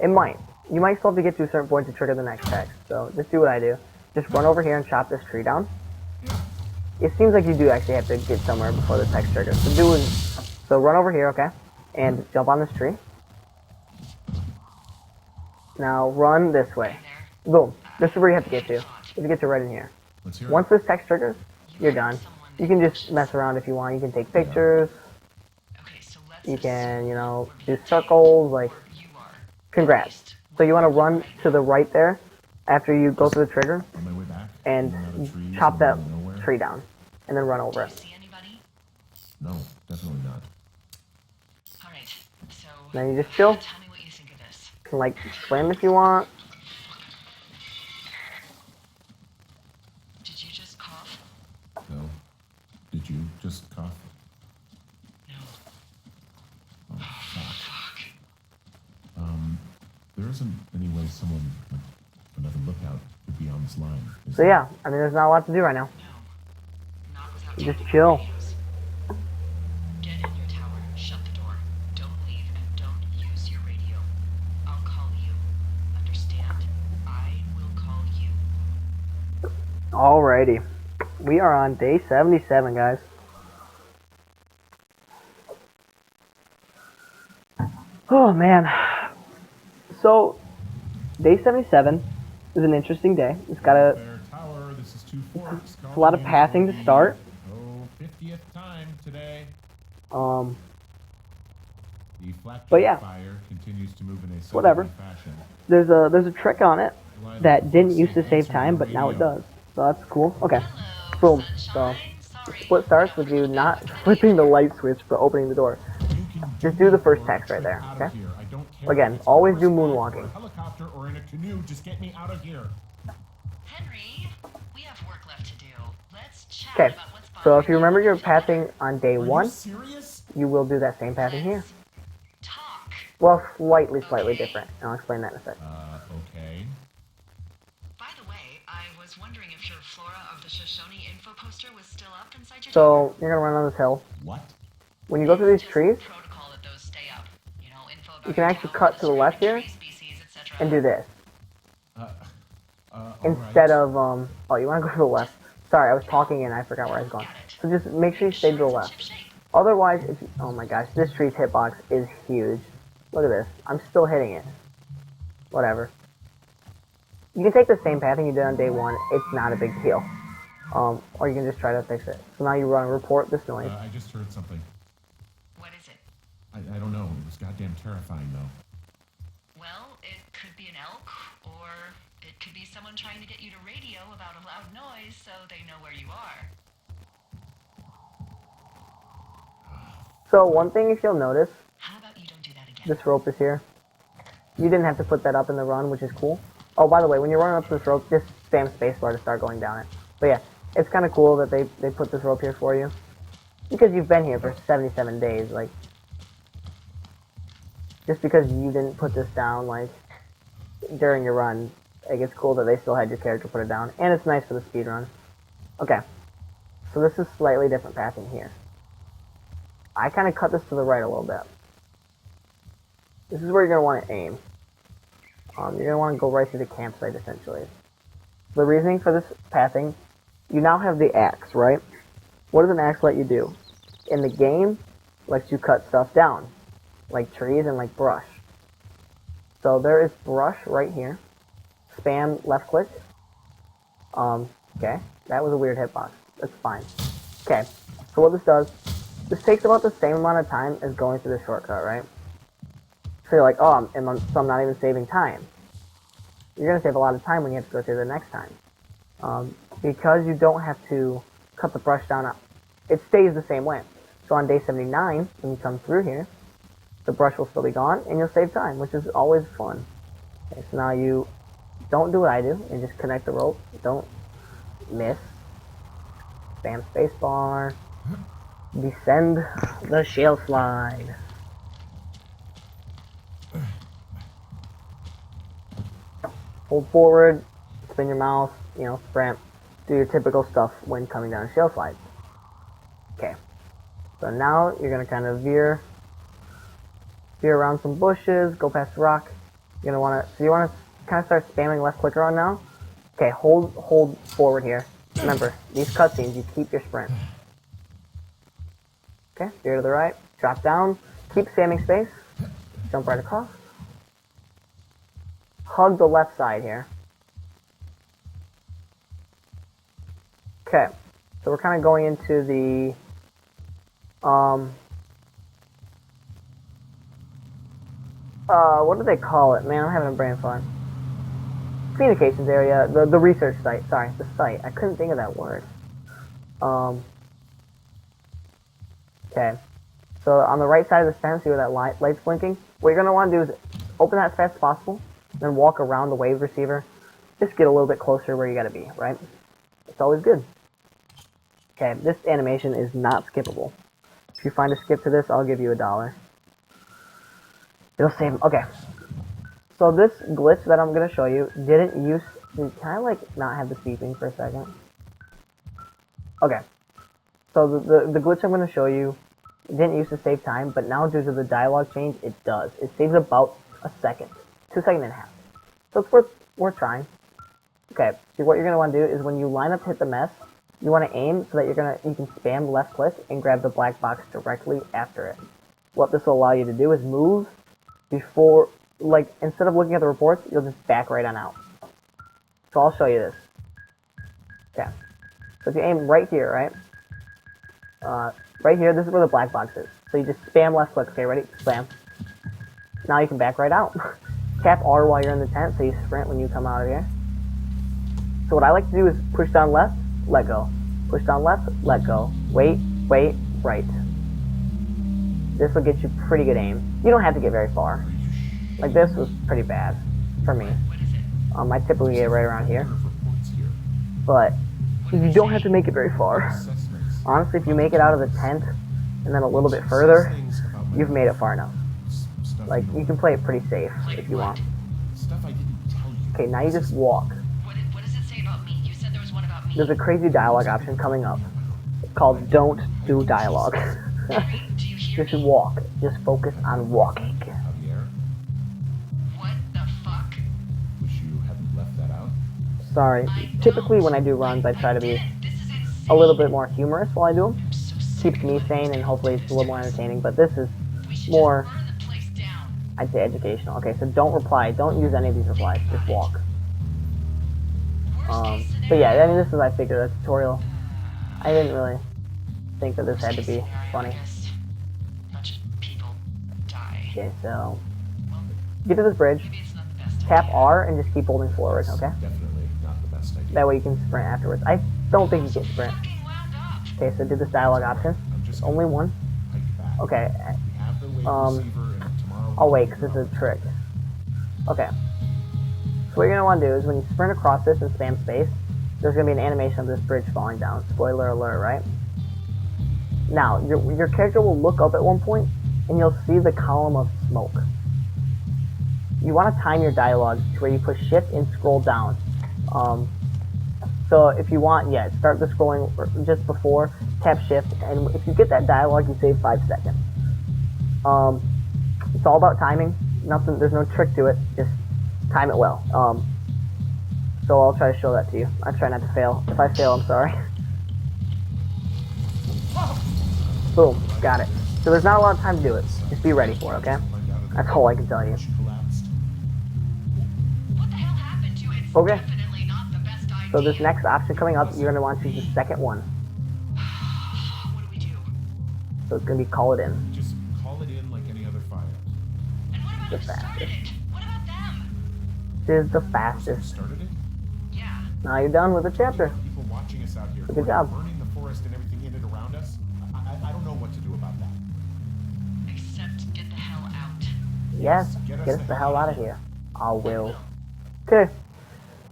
It might. You might still have to get to a certain point to trigger the next text. So just do what I do. Just run over here and chop this tree down. It seems like you do actually have to get somewhere before the text triggers. So run over here, okay? And jump on this tree. Now run this way. There. Boom. This is where you have to get to. You have to get to right in here. Let's hear it. Once this text triggers, you're done. You can just mess around if you want. You can take pictures. Okay, so let's You can, assume you know, we're do circles. Like, where you are. congrats. So you want to run to the right there after you go through the trigger On my way back. and in and out of trees chop in the that middle of nowhere. tree down and then run over Do you it. see anybody? No, definitely not. Alright, so Then you just chill. tell me what you think of this. You can like swim if you want. Did you just cough? No. Did you just cough? No. Oh, fuck. Fuck. There isn't any way someone, like, another lookout could be on this line. is So there? yeah, I mean there's not a lot to do right now. No. Not without You just taking chill. radios. Get in your tower, shut the door, don't leave, and don't use your radio. I'll call you. Understand? I will call you. Alrighty. We are on day 77, guys. Oh man. So, day 77 is an interesting day. It's got a Fair Tower, this is Two Forks. It's a lot of pathing to start. Oh, 50th time today. um The flak But yeah. fire continues to move in a Whatever. southerly fashion. there's a trick on it Line that of didn't folks used to say save answer time, the but now it radio. does. So that's cool. Okay. Hello, Boom. So sunshine. the Sorry. split starts with you not flipping the light switch but opening the door. You can Just do the first or text right there, out of okay? here. I don't care Again, if it's always a do squad or moonwalking. a helicopter or in a canoe, just get me out of here. Henry, we have work left to do. Let's chat Okay. about what's So if bothering you remember your today. pathing on day Are you 1, serious? you will do that same pathing here. Talk. Well, slightly different. And I'll explain that in a sec. Okay. By the way, I was was wondering if your Flora of the Shoshone info poster was still up inside your So you're gonna run on this hill. What? When you go through these Just trees, protocol that those stay up. You know, info about you can your actually tower, cut to the left here tree species, etc. and do this. All Instead right. of, oh, you wanna go to the left. Sorry, I was talking and I forgot where I was going. So just make sure you stay to the left. Otherwise, if you, oh my gosh, this tree's hitbox is huge. Look at this. I'm still hitting it. Whatever. You can take the same pathing you did on day 1. It's not a big deal. Or you can just try to fix it. So now you run report this noise. I just heard something. What is it? I don't know. It was goddamn terrifying, though. Well, it could be an elk, or it could be someone trying to get you to radio about a loud noise so they know where you are. So one thing, if you'll notice, How about you don't do that again? this rope is here. You didn't have to put that up in the run, which is cool. Oh, by the way, when you're running up this rope, just spam spacebar to start going down it. But yeah, it's kind of cool that they put this rope here for you. Because you've been here for 77 days, like... Just because you didn't put this down, like, during your run, like, it's cool that they still had your character put it down. And it's nice for the speed run. Okay. So this is slightly different pathing here. I kind of cut this to the right a little bit. This is where you're going to want to aim. You're going to want to go right through the campsite, essentially. The reasoning for this pathing, you now have the axe, right? What does an axe let you do? In the game, it lets you cut stuff down, like trees and like brush. So there is brush right here. Spam left click. Okay, that was a weird hitbox. That's fine. Okay, so what this does, this takes about the same amount of time as going through the shortcut, right? So you're like, oh, so I'm not even saving time. You're going to save a lot of time when you have to go through the next time. Because you don't have to cut the brush down, it stays the same way. So on day 79, when you come through here, the brush will still be gone, and you'll save time, which is always fun. Okay, so now you don't do what I do, and just connect the rope. Don't miss. Spam spacebar. Descend the shale slide. Hold forward, spin your mouse, sprint, do your typical stuff when coming down a shale slide. Okay, so now you're going to kind of veer around some bushes, go past the rock. You're going to so you want to kind of start spamming left clicker on now. Okay, hold forward here. Remember, these cutscenes, you keep your sprint. Okay, veer to the right, drop down, keep spamming space, jump right across. Hug the left side here. Okay, so we're kind of going into the, what do they call it? Man, I'm having a brain fart. Communications area, the research site, sorry, the site. I couldn't think of that word. Okay, so on the right side of the stand, see where that light's blinking? What you're going to want to do is open that as fast as possible, then walk around the wave receiver. Just get a little bit closer where you got to be, right? It's always good. Okay, this animation is not skippable. If you find a skip to this, I'll give you $1. It'll save. Okay. So this glitch that I'm going to show you didn't use... Can I, like, not have this beeping for a second? Okay. So the glitch I'm going to show you didn't use to save time, but now due to the dialogue change, it does. It saves about a second. 2 seconds and a half. So it's worth trying. Okay, so what you're going to want to do is when you line up to hit the mess, you want to aim so that you can spam left click and grab the black box directly after it. What this will allow you to do is move before, like, instead of looking at the reports, you'll just back right on out. So I'll show you this. Okay. So if you aim right here, right? Right here, this is where the black box is. So you just spam left click. Okay, ready? Spam. Now you can back right out. Tap R while you're in the tent, so you sprint when you come out of here. So what I like to do is push down left, let go. Push down left, let go. Wait, right. This will get you pretty good aim. You don't have to get very far. Like, this was pretty bad for me. I typically get right around here. But you don't have to make it very far. Honestly, if you make it out of the tent and then a little bit further, you've made it far enough. Like, you can play it pretty safe if you want. Okay, now you just walk. What does it say about me? You said there's a crazy dialogue option coming up called "Don't Do Dialogue." Henry, do you hear Just me? walk. Just focus on walking. Javier, What the fuck? wish you hadn't left that out. Sorry. I Typically, don't. when I do runs, I try to be did. This is insane. a little bit more humorous while I do them. I'm so sick Keeps of me letting sane, these and people hopefully do it's a this little to more us. entertaining. But this is We should more, just burn the place down. I'd say, educational. Okay, so don't reply. Don't use any of these replies. Just walk. Worst case But yeah, I mean, scenario. this is, I figured, a tutorial. I didn't really think that this had to be funny. I guess a bunch of people die. Okay, so Well, get to this bridge, maybe it's not the best tap idea. R, and just keep holding forward, That's okay? definitely not the best idea. That way you can sprint afterwards. I don't think you So can sprint. fucking wound up. Okay, so do this dialogue option. I'm just Only one. hike back. Okay, We have the wave receiver, and tomorrow. I'll we'll wait, figure because it's a out trick. Okay. So what you're going to want to do is when you sprint across this and spam space, there's going to be an animation of this bridge falling down. Spoiler alert, right? Now, your character will look up at one point, and you'll see the column of smoke. You want to time your dialogue to where you push shift and scroll down. So if you want, yeah, start the scrolling just before, tap shift, and if you get that dialogue, you save 5 seconds. It's all about timing. Nothing. There's no trick to it. Just time it well. So I'll try to show that to you. I try not to fail. If I fail, I'm sorry. Boom. Got it. So there's not a lot of time to do it. Just be ready for it, okay? find out if That's all I can tell you. she collapsed. What the hell happened to it? It's Okay. definitely not the best idea. So this next option coming up, you're going to want to choose the second one. What do we do? So it's going to be call it in. Just call it in like any other fire. And what about The who started fastest. it? What about them? This is the Who fastest. started it? Yeah. Now you're done with the chapter. People watching us out here. Good job. Burning the forest and everything in it around us. I don't know what to do about that. Except get the hell out. Yes, get us the hell out of here. I will. Okay.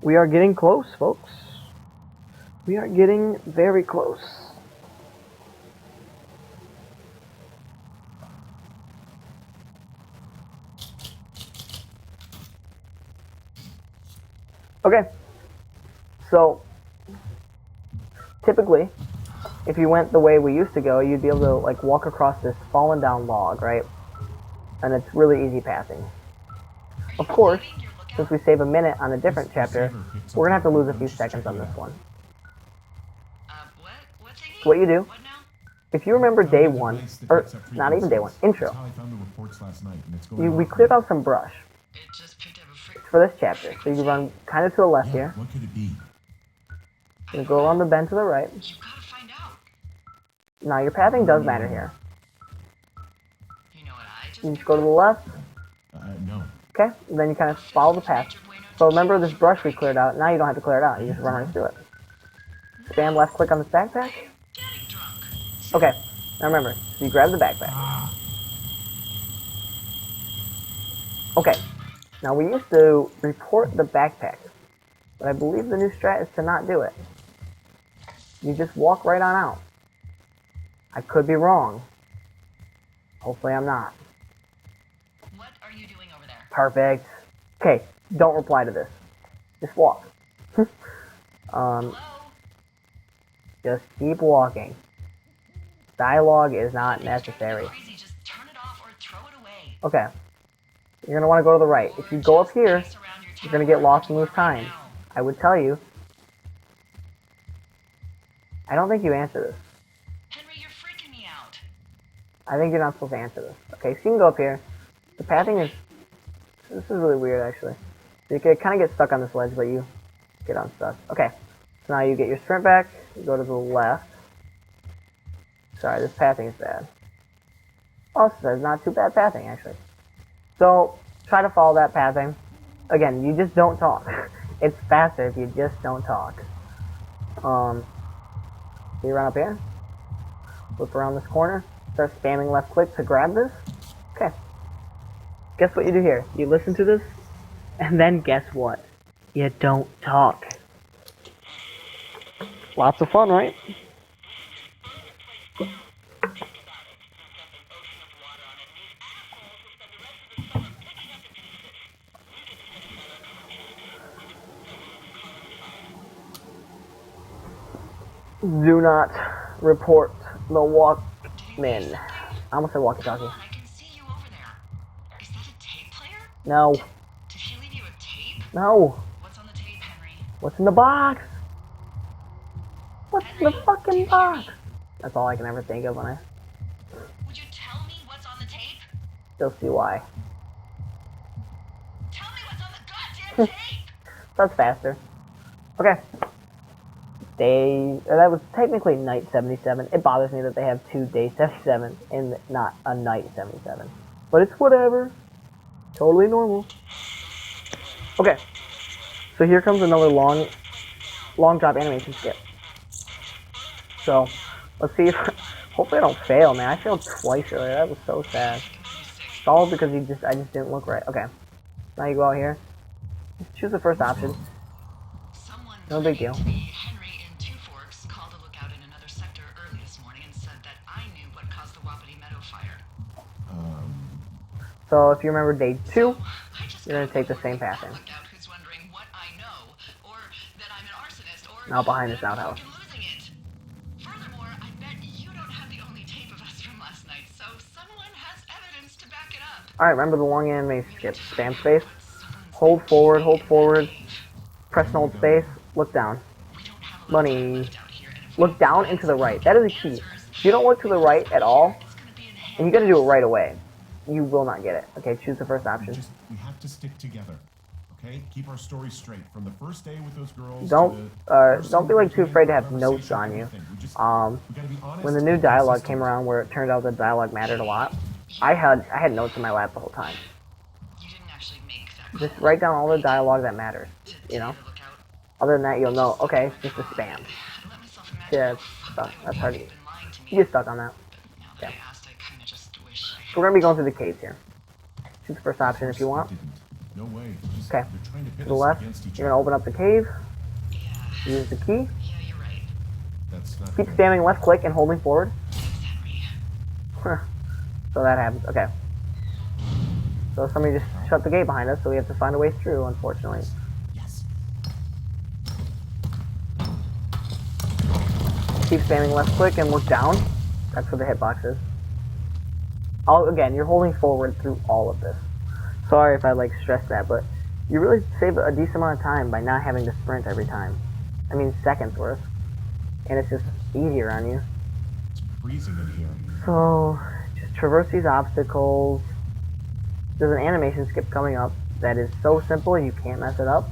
We are getting close, folks. We are getting very close. Okay. So, typically, if you went the way we used to go, you'd be able to like walk across this fallen down log, right? And it's really easy passing. Of course, since we save a minute on a different chapter, we're gonna have to lose a few seconds on this one. What? What thingy? So what you do, What now? if you remember day one, or not even day one, intro, That's how I found the reports last night, and it's going we on. cleared out some brush It just picked up a freak. for this chapter. So you run kind of to the left here, What could it be? and go around the bend to the right. You gotta find out. Now your pathing does matter here. You know what I just You picked just go to up? the left, No. okay? And then you kind of follow the path. So remember this brush we cleared out. Now you don't have to clear it out. You just run right through it. Spam left click on this backpack. Getting drunk. Okay. Now remember, so you grab the backpack. Okay. Now we used to report the backpack, but I believe the new strat is to not do it. You just walk right on out. I could be wrong. Hopefully I'm not. What are you doing over there? Perfect. Okay, don't reply to this. Just walk. Hello? Just keep walking. Dialogue is not necessary. Crazy, just turn it off or throw it away. Okay. You're going to want to go to the right. If you go up here, you're going to get lost and lose time. I would tell you. I don't think you answer this. Henry, you're freaking me out. I think you're not supposed to answer this. Okay, so you can go up here. The pathing is... This is really weird, actually. So you can kind of get stuck on this ledge, but you get unstuck. Okay. So now you get your sprint back. You go to the left. Sorry, this pathing is bad. Oh, so it's not too bad pathing, actually. So, try to follow that pathing. Again, you just don't talk. It's faster if you just don't talk. So you run up here. Whip around this corner. Start spamming left click to grab this. Okay. Guess what you do here? You listen to this, and then guess what? You don't talk. Lots of fun, right? Do not report the Did he Walkman. say something? I almost said Come walkie-talkie. on, I can see you over there. Is that a tape player? No. Did he leave you a tape? No. What's on the tape, Henry? What's in the box? What's in the Henry, do fucking you hear box? me? That's all I can ever think of when I Would you tell me what's on the tape? still see why. Tell me what's on the goddamn tape! That's faster. Okay. That was technically night 77. It bothers me that they have 2 day 77 and not a night 77. But it's whatever. Totally normal. Okay. So here comes another long drop animation skip. So let's see if hopefully I don't fail, man. I failed twice earlier. That was so sad. It's all because I just didn't look right. Okay. Now you go out here. Just choose the first option. Someone No big claiming deal. to be Henry in Two Forks called a lookout in another sector early this morning and said that I knew what caused the Wapiti Meadow fire. So if you remember day 2, I just you're gonna got take the word same from path that in. lookout who's wondering what I know, or that I'm an arsonist, or Now behind this that I'm outhouse. fucking losing it. Furthermore, I bet you don't have the only tape of us from last night, so someone has evidence to back it up. Alright, remember the long animation skip. To Spam find space. out what someone's Hold been forward, keeping hold in that forward. cave. Press and hold space. Look down. We don't have a lot of time Bunny. left out here, and if we Look don't down find and to the some right. That is a fucking key. answers, If you don't look to the right at all, it's gonna be in and you gotta do it handcuffs. right away, you will not get it. Okay, choose the first option. We have to stick together. Okay? Keep our story straight. From the first day with those girls. Don't be like too afraid to have notes on you. When the new dialogue came around, where it turned out the dialogue mattered a lot, I had notes in my lap the whole time. You didn't actually make that Just call write down all the dialogue that matters. to You know. the lookout. Other than that, you'll know. Okay, it's just a spam. I let myself imagine Yeah, how stuck. fucked I would That's be hard if to you'd been lying to me. you get stuck on that. But now that I asked, I kinda just wish I So we're gonna be going through the caves here. Choose the first option if you want. No way. Okay. They're trying to To pit the us left, against each you're gonna open up the cave. Yeah, Use the key. yeah, you're right. That's not Keep good. spamming left click and holding forward. Thanks, Henry. So that happens. Okay. So somebody just shut the gate behind us, so we have to find a way through, unfortunately. Yes. Keep spamming left click and look down. That's where the hitbox is. Oh, again, you're holding forward through all of this. Sorry if I stress that, but you really save a decent amount of time by not having to sprint every time. I mean, seconds worth. And it's just easier on you. It's freezing in here. So, just traverse these obstacles. There's an animation skip coming up that is so simple you can't mess it up.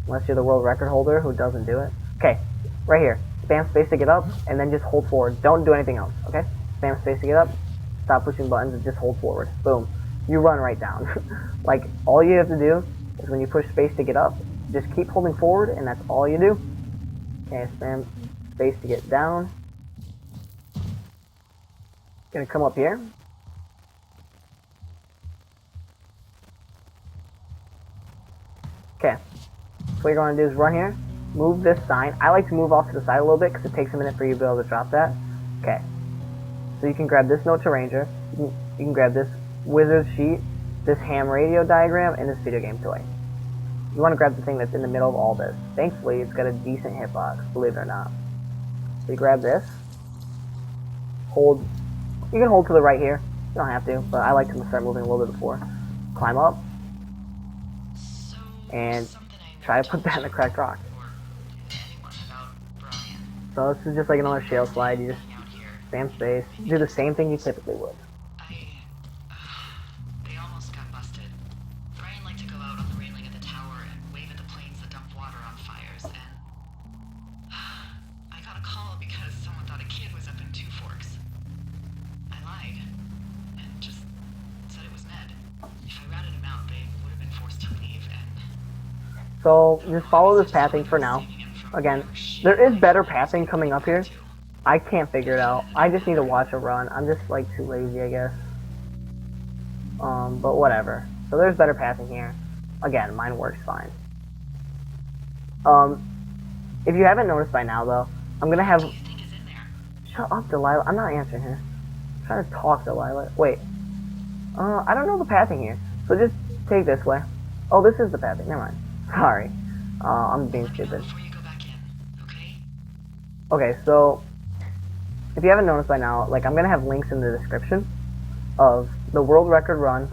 Unless you're the world record holder who doesn't do it. Okay, right here. Spam space to get up, and then just hold forward. Don't do anything else, okay? Spam space to get up, stop pushing buttons, and just hold forward. Boom. You run right down. All you have to do is when you push space to get up, just keep holding forward, and that's all you do. Okay, spam space to get down. Gonna come up here. Okay, so what you're going to do is run here, move this sign. I like to move off to the side a little bit because it takes a minute for you to be able to drop that. Okay, so you can grab this note to Ranger, you can grab this wizard sheet, this ham radio diagram, and this video game toy. You want to grab the thing that's in the middle of all this. Thankfully, it's got a decent hitbox, believe it or not. So you grab this, hold, you can hold to the right here, you don't have to, but I like to start moving a little bit before. Climb up, So, and something I try never to put that in the told cracked rock. you or anyone about Brian So this is just like another shale slide, you just out here. spam space, do the same thing you typically would. They almost got busted. Brian liked to go out on the railing of the tower and wave at the planes that dump water on fires, and I got a call because someone thought a kid was up in Two Forks. I lied and just said it was Ned. If I ratted him out, they would have been forced to leave, and So just follow this pathing for now. Again, there is better pathing coming up here. I can't figure it out. I just need to watch a run. I'm just too lazy, I guess. But whatever. So there's better pathing here. Again, mine works fine. If you haven't noticed by now, though, I'm gonna have. what do you think is in there? Shut up, Delilah. I'm not answering her. I'm trying to talk, Delilah. Wait. I don't know the pathing here. So just take this way. Oh, this is the pathing. Never mind. Sorry. I'm being Let me know stupid. before you go back in, okay? Okay, so if you haven't noticed by now, like I'm gonna have links in the description of the world record run,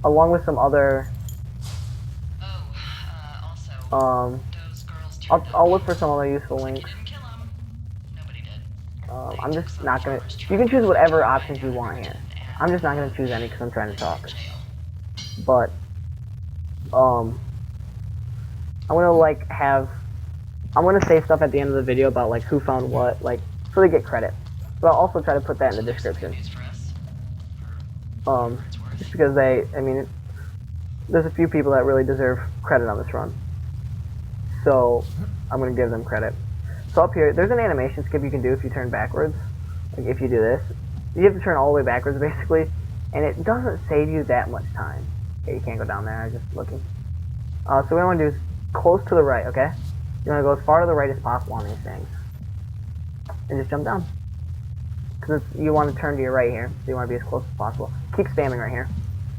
along with some other. Also, those girls I'll, turned I'll up. look for some other useful Looks like you links. didn't kill 'em. Nobody did. I'm They took just some not gonna. farmer's You can truck choose and whatever tore right options you down want Everton here. and, I'm just not gonna choose any because I'm trying to landed talk. in jail. But I'm gonna like have. I'm gonna say stuff at the end of the video about like who found what, like so they get credit. But I'll also try to put that in So the there's some good description. news for us. For whatever it's worth. Just because there's a few people that really deserve credit on this run. So I'm gonna give them credit. So up here, there's an animation skip you can do if you turn backwards. Like if you do this, you have to turn all the way backwards basically, and it doesn't save you that much time. Okay, you can't go down there. I'm just looking. So what I want to do is close to the right. Okay, you want to go as far to the right as possible on these things, and just jump down. Because you want to turn to your right here, so you want to be as close as possible. Keep spamming right here.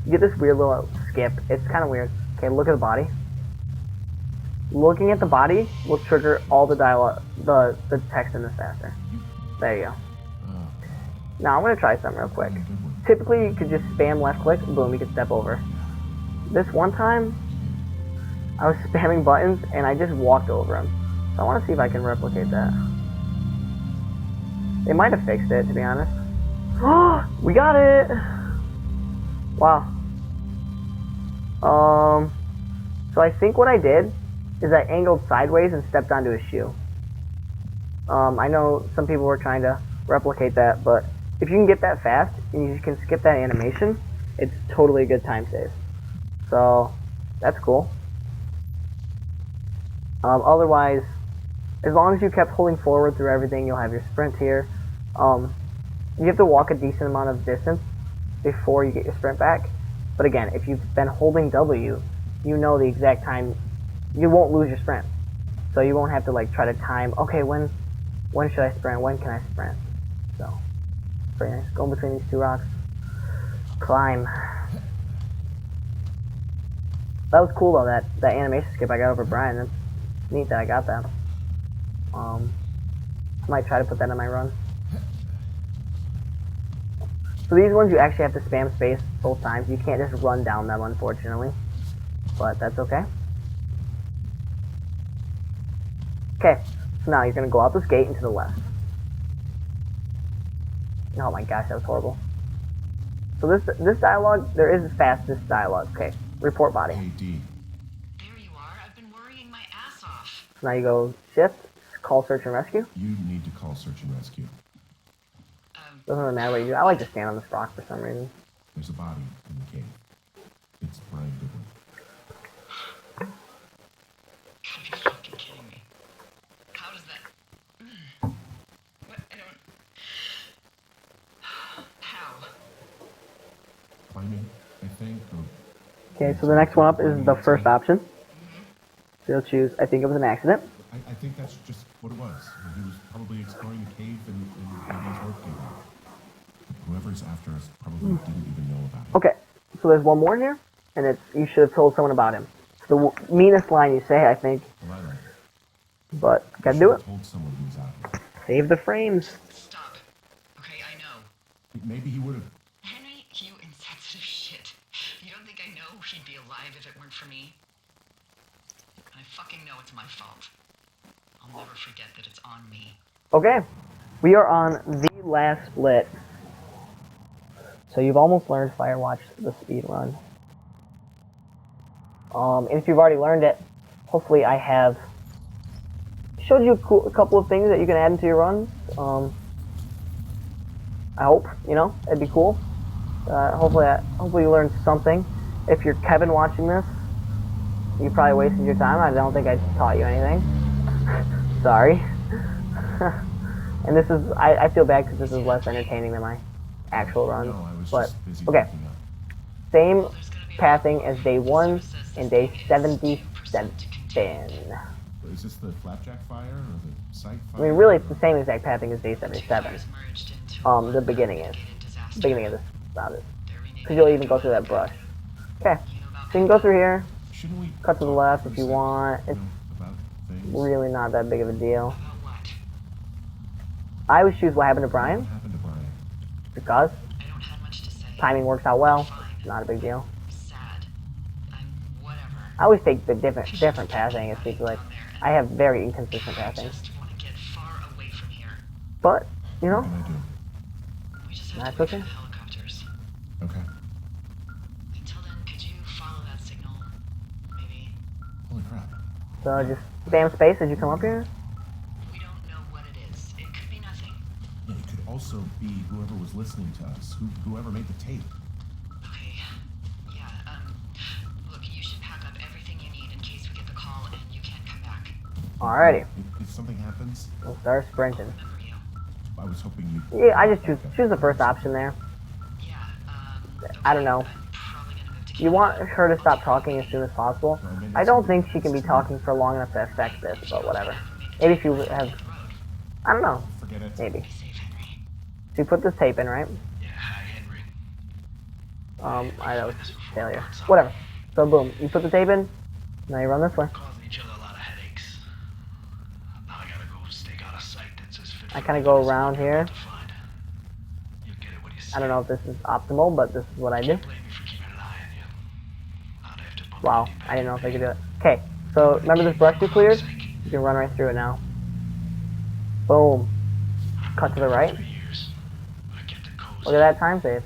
You get this weird little skip. It's kind of weird. Okay, look at the body. Looking at the body will trigger all the dialogue, the text in this faster. There you go. Now I'm gonna try something real quick. Typically you could just spam left click, boom, you could step over. This one time, I was spamming buttons and I just walked over them. So I want to see if I can replicate that. They might have fixed it, to be honest. Oh, we got it! Wow. So I think what I did is I angled sideways and stepped onto his shoe. I know some people were trying to replicate that, but if you can get that fast and you can skip that animation, it's totally a good time save. So that's cool. Otherwise, as long as you kept holding forward through everything, you'll have your sprint here. You have to walk a decent amount of distance before you get your sprint back. But again, if you've been holding W, you know the exact time. You won't lose your sprint. So you won't have to like try to time, okay, when should I sprint? When can I sprint? So, pretty nice. Going between these two rocks. Climb. That was cool though, that animation skip I got over Brian. That's neat that I got that. I might try to put that in my run. So these ones you actually have to spam space both times. You can't just run down them, unfortunately. But that's okay. Okay, so now you're going to go out this gate and to the left. Oh my gosh, that was horrible. So this dialogue, there is fastest dialogue. Okay, report body. Hey, D. There you are. I've been worrying my ass off. So now you go shift, call search and rescue. You need to call search and rescue. Doesn't really matter what you do. I like to stand on this rock for some reason. There's a body in the cave. It's Brian Goodwin. Gotta be fucking kidding me. How does that... What? I don't... How? Climbing, I think. Okay, so the next one up is the first option. So you'll choose, I think it was an accident. I think that's just what it was. He was probably exploring the cave and maybe his rope gave out. Whoever's after us probably didn't even know about it. Okay, so there's one more in here, and it's you should have told someone about him. It's the meanest line you say, I think, Well, I like it. but gotta do it. Told someone who was out here. Save the frames. Stop. Okay, I know. Maybe he would have. Henry, you insensitive shit. You don't think I know he'd be alive if it weren't for me? And I fucking know it's my fault. I'll never forget that it's on me. Okay, we are on the last split. So you've almost learned Firewatch the speed run. And if you've already learned it, hopefully I have showed you a couple of things that you can add into your runs. I hope, it'd be cool. Hopefully you learned something. If you're Kevin watching this, you probably wasted your time. I don't think I taught you anything. Sorry. And this is, I feel bad because this is less entertaining than my actual runs. No, I was But, just busy okay. looking up. Same pathing as day 1 and day 77. Is this the flapjack fire or the site I fire? mean, really, it's the same exact pathing as day 77. The beginning is. The beginning of this about it. Because you'll even go through that brush. Okay, so you can go through here, Shouldn't we cut to the left if you want. It's about things? really not that big of a deal. About what? I always choose what happened to What Brian happened to Brian? because I don't have much to say. timing works out well. Fine. Not a big deal. I'm sad. I'm whatever. I always take the different passing. It seems like I have very inconsistent I passing, just want to get far away from here. but you know, What can I do? We just have That's to wait okay. for the helicopters. Okay. Until then, could you follow that signal? Maybe. Holy crap. so just spam space as you come up here. We don't know what it is. It could be nothing. Yeah, it could also be whoever was listening to us, whoever made the tape. Okay. Yeah, look, you should pack up everything you need in case we get the call and you can't come back. Alrighty, If something happens, we'll start sprinting. Remember you. I was hoping you. Yeah, I just choose the first option there. Yeah, I don't know. I'm probably gonna move to You want her to stop talking as soon as possible. I don't think she can be talking for long enough to affect this, but whatever. Maybe if you have, I don't know, Forget it. maybe. Be safe, Henry. So you put this tape in, right? Yeah, hi, Henry. That was failure. Whatever. So boom, you put the tape in. Now you run this way. Causing each other a lot of headaches. Now I gotta go stake out a site that's as fit I for kind of purpose go around as you're here. about to find. You'll get it when you see I don't know if this is optimal, but this is what I do. it. Blame me for keeping an eye on you. I'd have to bump Wow, Andy back I didn't know if I in could do bed. it. Okay, so remember this brush you cleared? You can run right through it now. Boom. Cut to the right. 3 years. I kept it cozy. Look at that time save.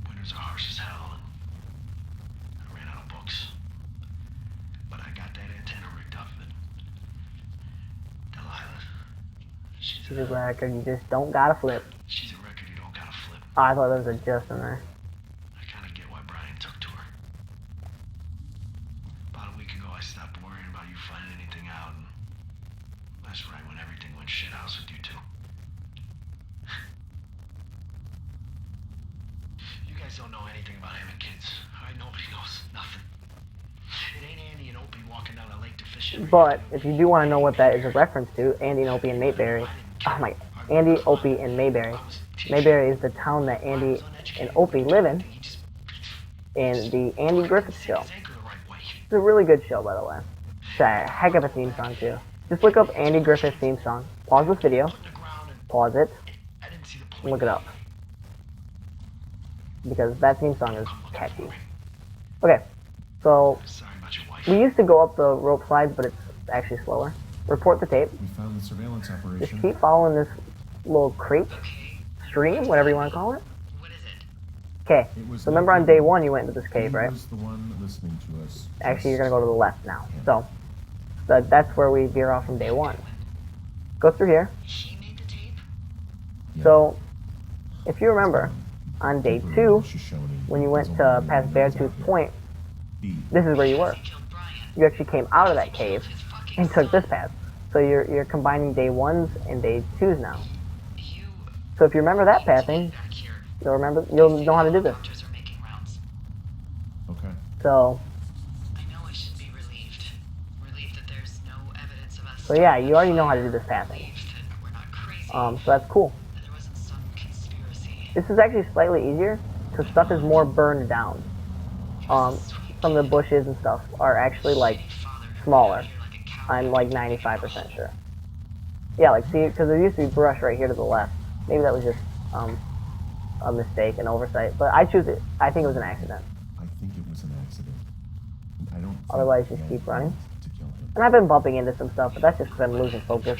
Winters are harsh as hell, and I ran out of books. But I got that antenna rigged up, and Delilah, she's She's a record, you just don't gotta flip. she's a record you don't gotta flip. Oh, I thought there was a just in there. I kind of get why Brian took to her. About a week ago, I stopped worrying about you finding anything out, and that's right when everything went shithouse with you two. You guys don't know anything about having kids. Alright, nobody knows nothing. It ain't Andy and Opie walking down a lake to fish every But day. if you do want to know what that is a reference to, Andy and Opie and Mayberry. Oh my, Andy, Opie, and Mayberry. Mayberry is the town that Andy and Opie live in the Andy Griffith Show. It's a really good show, by the way. It's a heck of a theme song, too. Just look up Andy Griffith theme song. Pause this video. Pause it. And look it up. Because that theme song is catchy. Okay, so Sorry about your wife. we used to go up the rope slides, but it's actually slower. Report the tape. We found the surveillance Just operation. keep following this little creek, Okay, stream, whatever you want to call it. what is it? Okay, It was so remember on day one you went into this cave, He right? was the one listening to us. Actually, you're going to go to the left now. So, that's where we veer off from day one. Go through here. She made the tape? Yeah. So, if you remember, on day two, when you went to past Beartooth Point, this is where you were. She killed Brian. You actually came out of that cave His fucking and took this path. So you're combining day ones and day twos now. You So if you remember that pathing, back here. you'll know how to do this. Helicopters are making rounds. Okay. So I know I should be relieved. Relieved that there's no evidence of us. yeah, you already know how to do this pathing. Relieved that we're not crazy. So that's cool. That there wasn't some conspiracy. This is actually slightly easier because stuff is more burned down. Some of the bushes and stuff are actually like smaller. I'm like 95% sure. Yeah, like see, because there used to be brush right here to the left. Maybe that was just a mistake, an oversight. But I choose it. I think it was an accident. I think it was an accident. I don't. think Otherwise, just Ned keep running. wanted to kill him. And I've been bumping into some stuff, but that's just because I'm losing focus,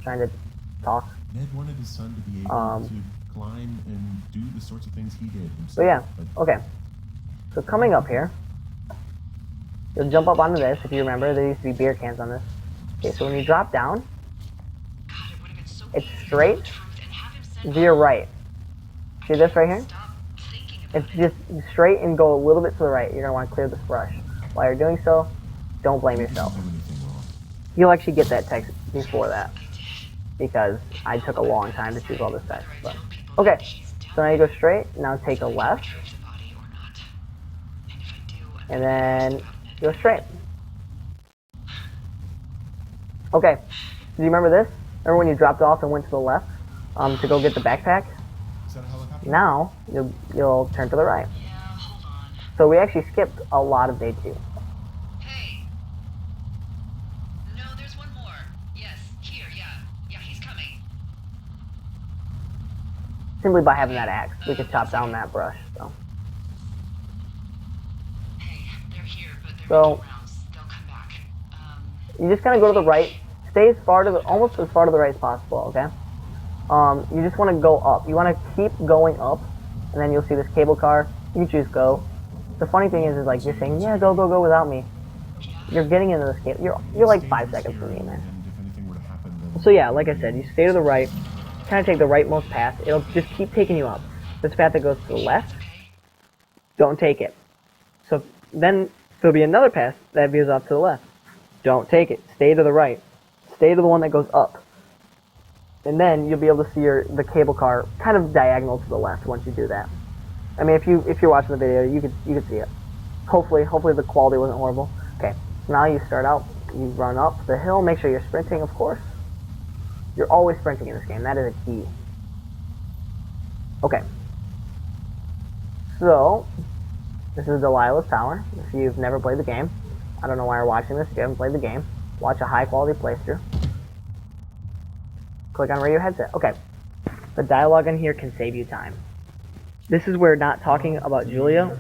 trying to talk. Ned wanted his son to be able Um, to climb and do the sorts of things he did himself. So yeah, But okay. So coming up here, you'll jump up onto this. If you remember, there used to be beer cans on this. Okay, so when you drop down, God, it would have been so it's easy to straight know the truth and have him send to your right. See this right here? Stop thinking about It's it. just straight and go a little bit to the right. You're going to want to clear this brush. While you're doing so, don't blame he didn't yourself. do anything wrong. You'll actually get that text before that, I did. because I took a long time to choose all this text. Whether I But tell people okay, that she's so now you go straight. Now take a left, retrieve the body or not. And if I do, and then go straight. Okay, do you remember this? Remember when you dropped off and went to the left to go get the backpack? Is that a helicopter? Now you'll turn to the right. yeah, hold on. So we actually skipped a lot of day two. Hey. No, there's one more. Yes, here, yeah. Yeah, he's coming. simply by having that axe. We could chop down that brush. So. Hey, they're here, but they're So- making rounds. They'll come back. You just kind of go to the right. Stay as far to the, almost as far to the right as possible, okay? You just want to go up. You want to keep going up, and then you'll see this cable car. You can choose go. The funny thing is like you're saying, yeah, go, go, go without me. You're getting into this cable. You're like 5 seconds from me, man. And if anything were to happen, then So yeah, like I said, you stay to the right. Kind of take the rightmost path. It'll just keep taking you up. This path that goes to the left, Okay? don't take it. So then there'll be another path that veers off to the left. Don't take it. Stay to the right. Stay to the one that goes up. And then you'll be able to see the cable car kind of diagonal to the left once you do that. I mean, if you're watching the video, you could see it. Hopefully the quality wasn't horrible. Okay, so now you start out, you run up the hill. Make sure you're sprinting, of course. You're always sprinting in this game. That is a key. Okay. So this is Delilah's Tower. If you've never played the game, I don't know why you're watching this. If you haven't played the game, watch a high quality playthrough. Click on radio headset. Okay. The dialogue in here can save you time. This is where not talking about Julia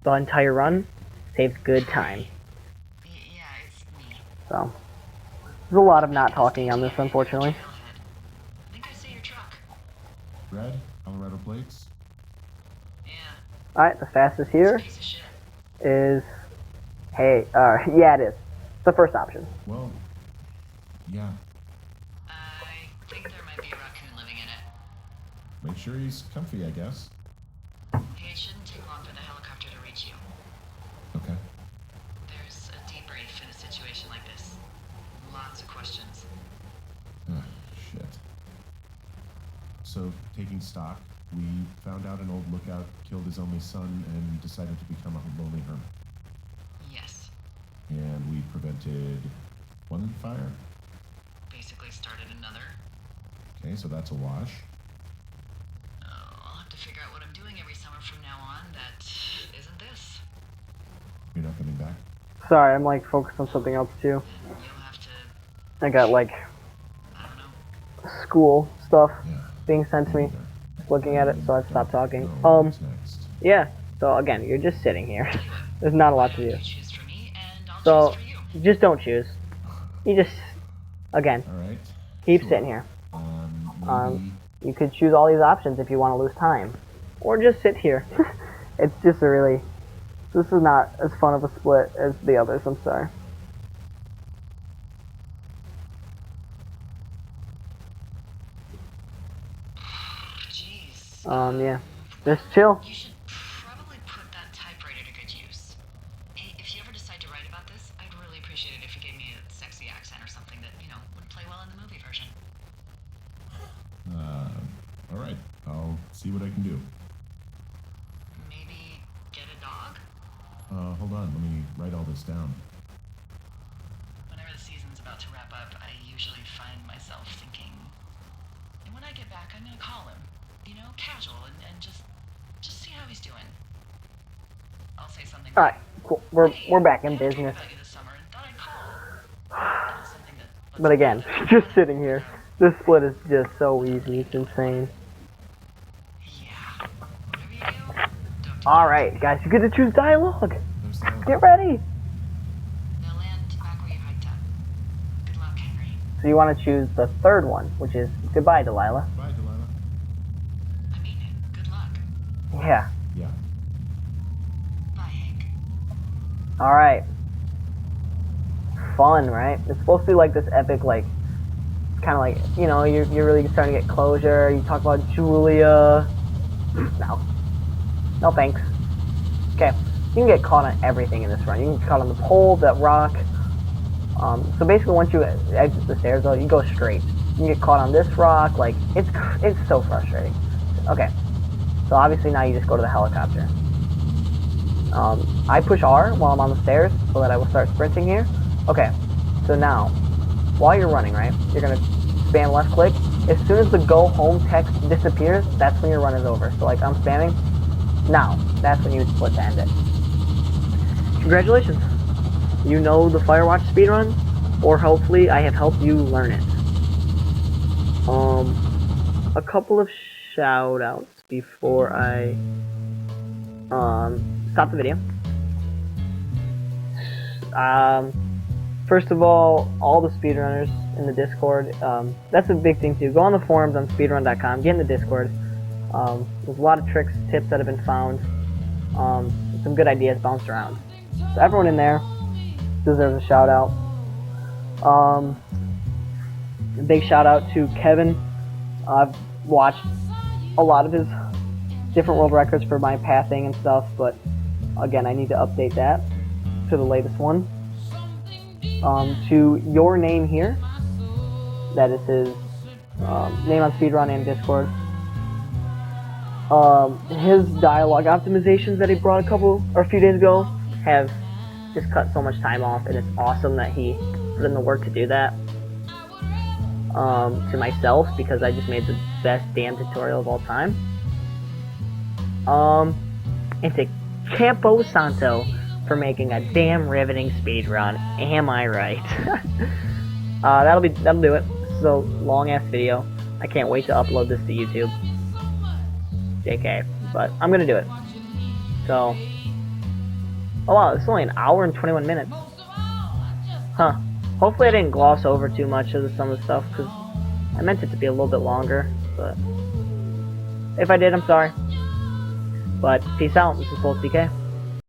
the entire run saves good time. Yeah, it's me. So there's a lot of not talking on this, unfortunately. I think I see your truck. red, Colorado plates. Yeah, Alright, the fastest here piece of shit. is, hey, yeah it is. It's the first option. Well, yeah. I think there might be a raccoon living in it. Make sure he's comfy, I guess. Hey, it shouldn't take long for the helicopter to reach you. Okay. There's a debrief in a situation like this. Lots of questions. Ah, shit. So, taking stock, we found out an old lookout killed his only son and decided to become a lonely hermit. Yes, And we prevented one fire. basically started another. Okay, so that's a wash. Oh, I'll have to figure out what I'm doing every summer from now on that isn't this. You're not coming back? Sorry, I'm like focused on something else too. And you'll have to, I got like I don't know. school stuff Yeah. being sent to me. Either. Just looking at it, so I stopped talking. No, what's next? Yeah. So again, you're just sitting here. There's not a lot to do. You choose for me, and I'll So choose for you. just don't choose. You just, again, Alright. keep Sure. sitting here. Maybe... You could choose all these options if you want to lose time, or just sit here. It's just a really, this is not as fun of a split as the others. I'm sorry. Jeez. Yeah. Just chill. You should probably put that typewriter to good use. If you ever decide to write about this, I'd really appreciate it if you gave me a sexy accent or something that, you know, would play well in the movie version. Alright. I'll see what I can do. Maybe get a dog? Hold on. Let me write all this down. Whenever the season's about to wrap up, I usually find myself thinking, and when I get back, I'm gonna call him. You know, casual, and just see how he's doing. I'll say something All right. Cool. We're back in I cared business. about you this summer and thought I'd call. And it's something that But again, just sitting here. This split is just so easy. It's insane. Yeah. Whatever you do, don't do All right, guys, you get to choose dialogue. There's the... Get ready. They'll land back where you hiked up. Good luck, Henry. So you want to choose the third one, which is goodbye, Delilah. Bye, Delilah. I mean it. Good luck. Yeah. Yeah. Bye, Hank. All right. Fun, right? It's supposed to be like this epic, like, kind of like, you know, you're really starting to get closure. You talk about Julia. No. No thanks. Okay. You can get caught on everything in this run. You can get caught on the pole, that rock. So basically, once you exit the stairs, though, you go straight. You can get caught on this rock. Like, it's so frustrating. Okay. So obviously now you just go to the helicopter. I push R while I'm on the stairs so that I will start sprinting here. Okay. So now, while you're running, right, you're going to spam left click. As soon as the go home text disappears, that's when your run is over. So like I'm spamming. Now, that's when you split to end it. Congratulations. You know the Firewatch speedrun, or hopefully I have helped you learn it. A couple of shout outs before I stop the video. First of all the speedrunners in the Discord, that's a big thing too. Go on the forums on speedrun.com, get in the Discord. There's a lot of tricks, tips that have been found, some good ideas bounced around. So everyone in there deserves a shout out. Big shout out to Kevin. I've watched a lot of his different world records for my pathing and stuff, but again, I need to update that to the latest one. To your name here, that is his name on Speedrun and Discord. His dialogue optimizations that he brought a few days ago have just cut so much time off, and it's awesome that he put in the work to do that. To myself, because I just made the best damn tutorial of all time. And to Campo Santo for making a damn riveting speedrun. Am I right? That'll do it. This is a long ass video. I can't wait to upload this to YouTube. JK. But I'm gonna do it. So, oh wow, it's only an hour and 21 minutes. Huh. Hopefully I didn't gloss over too much of some of the stuff, because I meant it to be a little bit longer, but if I did, I'm sorry. But peace out. This is Bolt CK.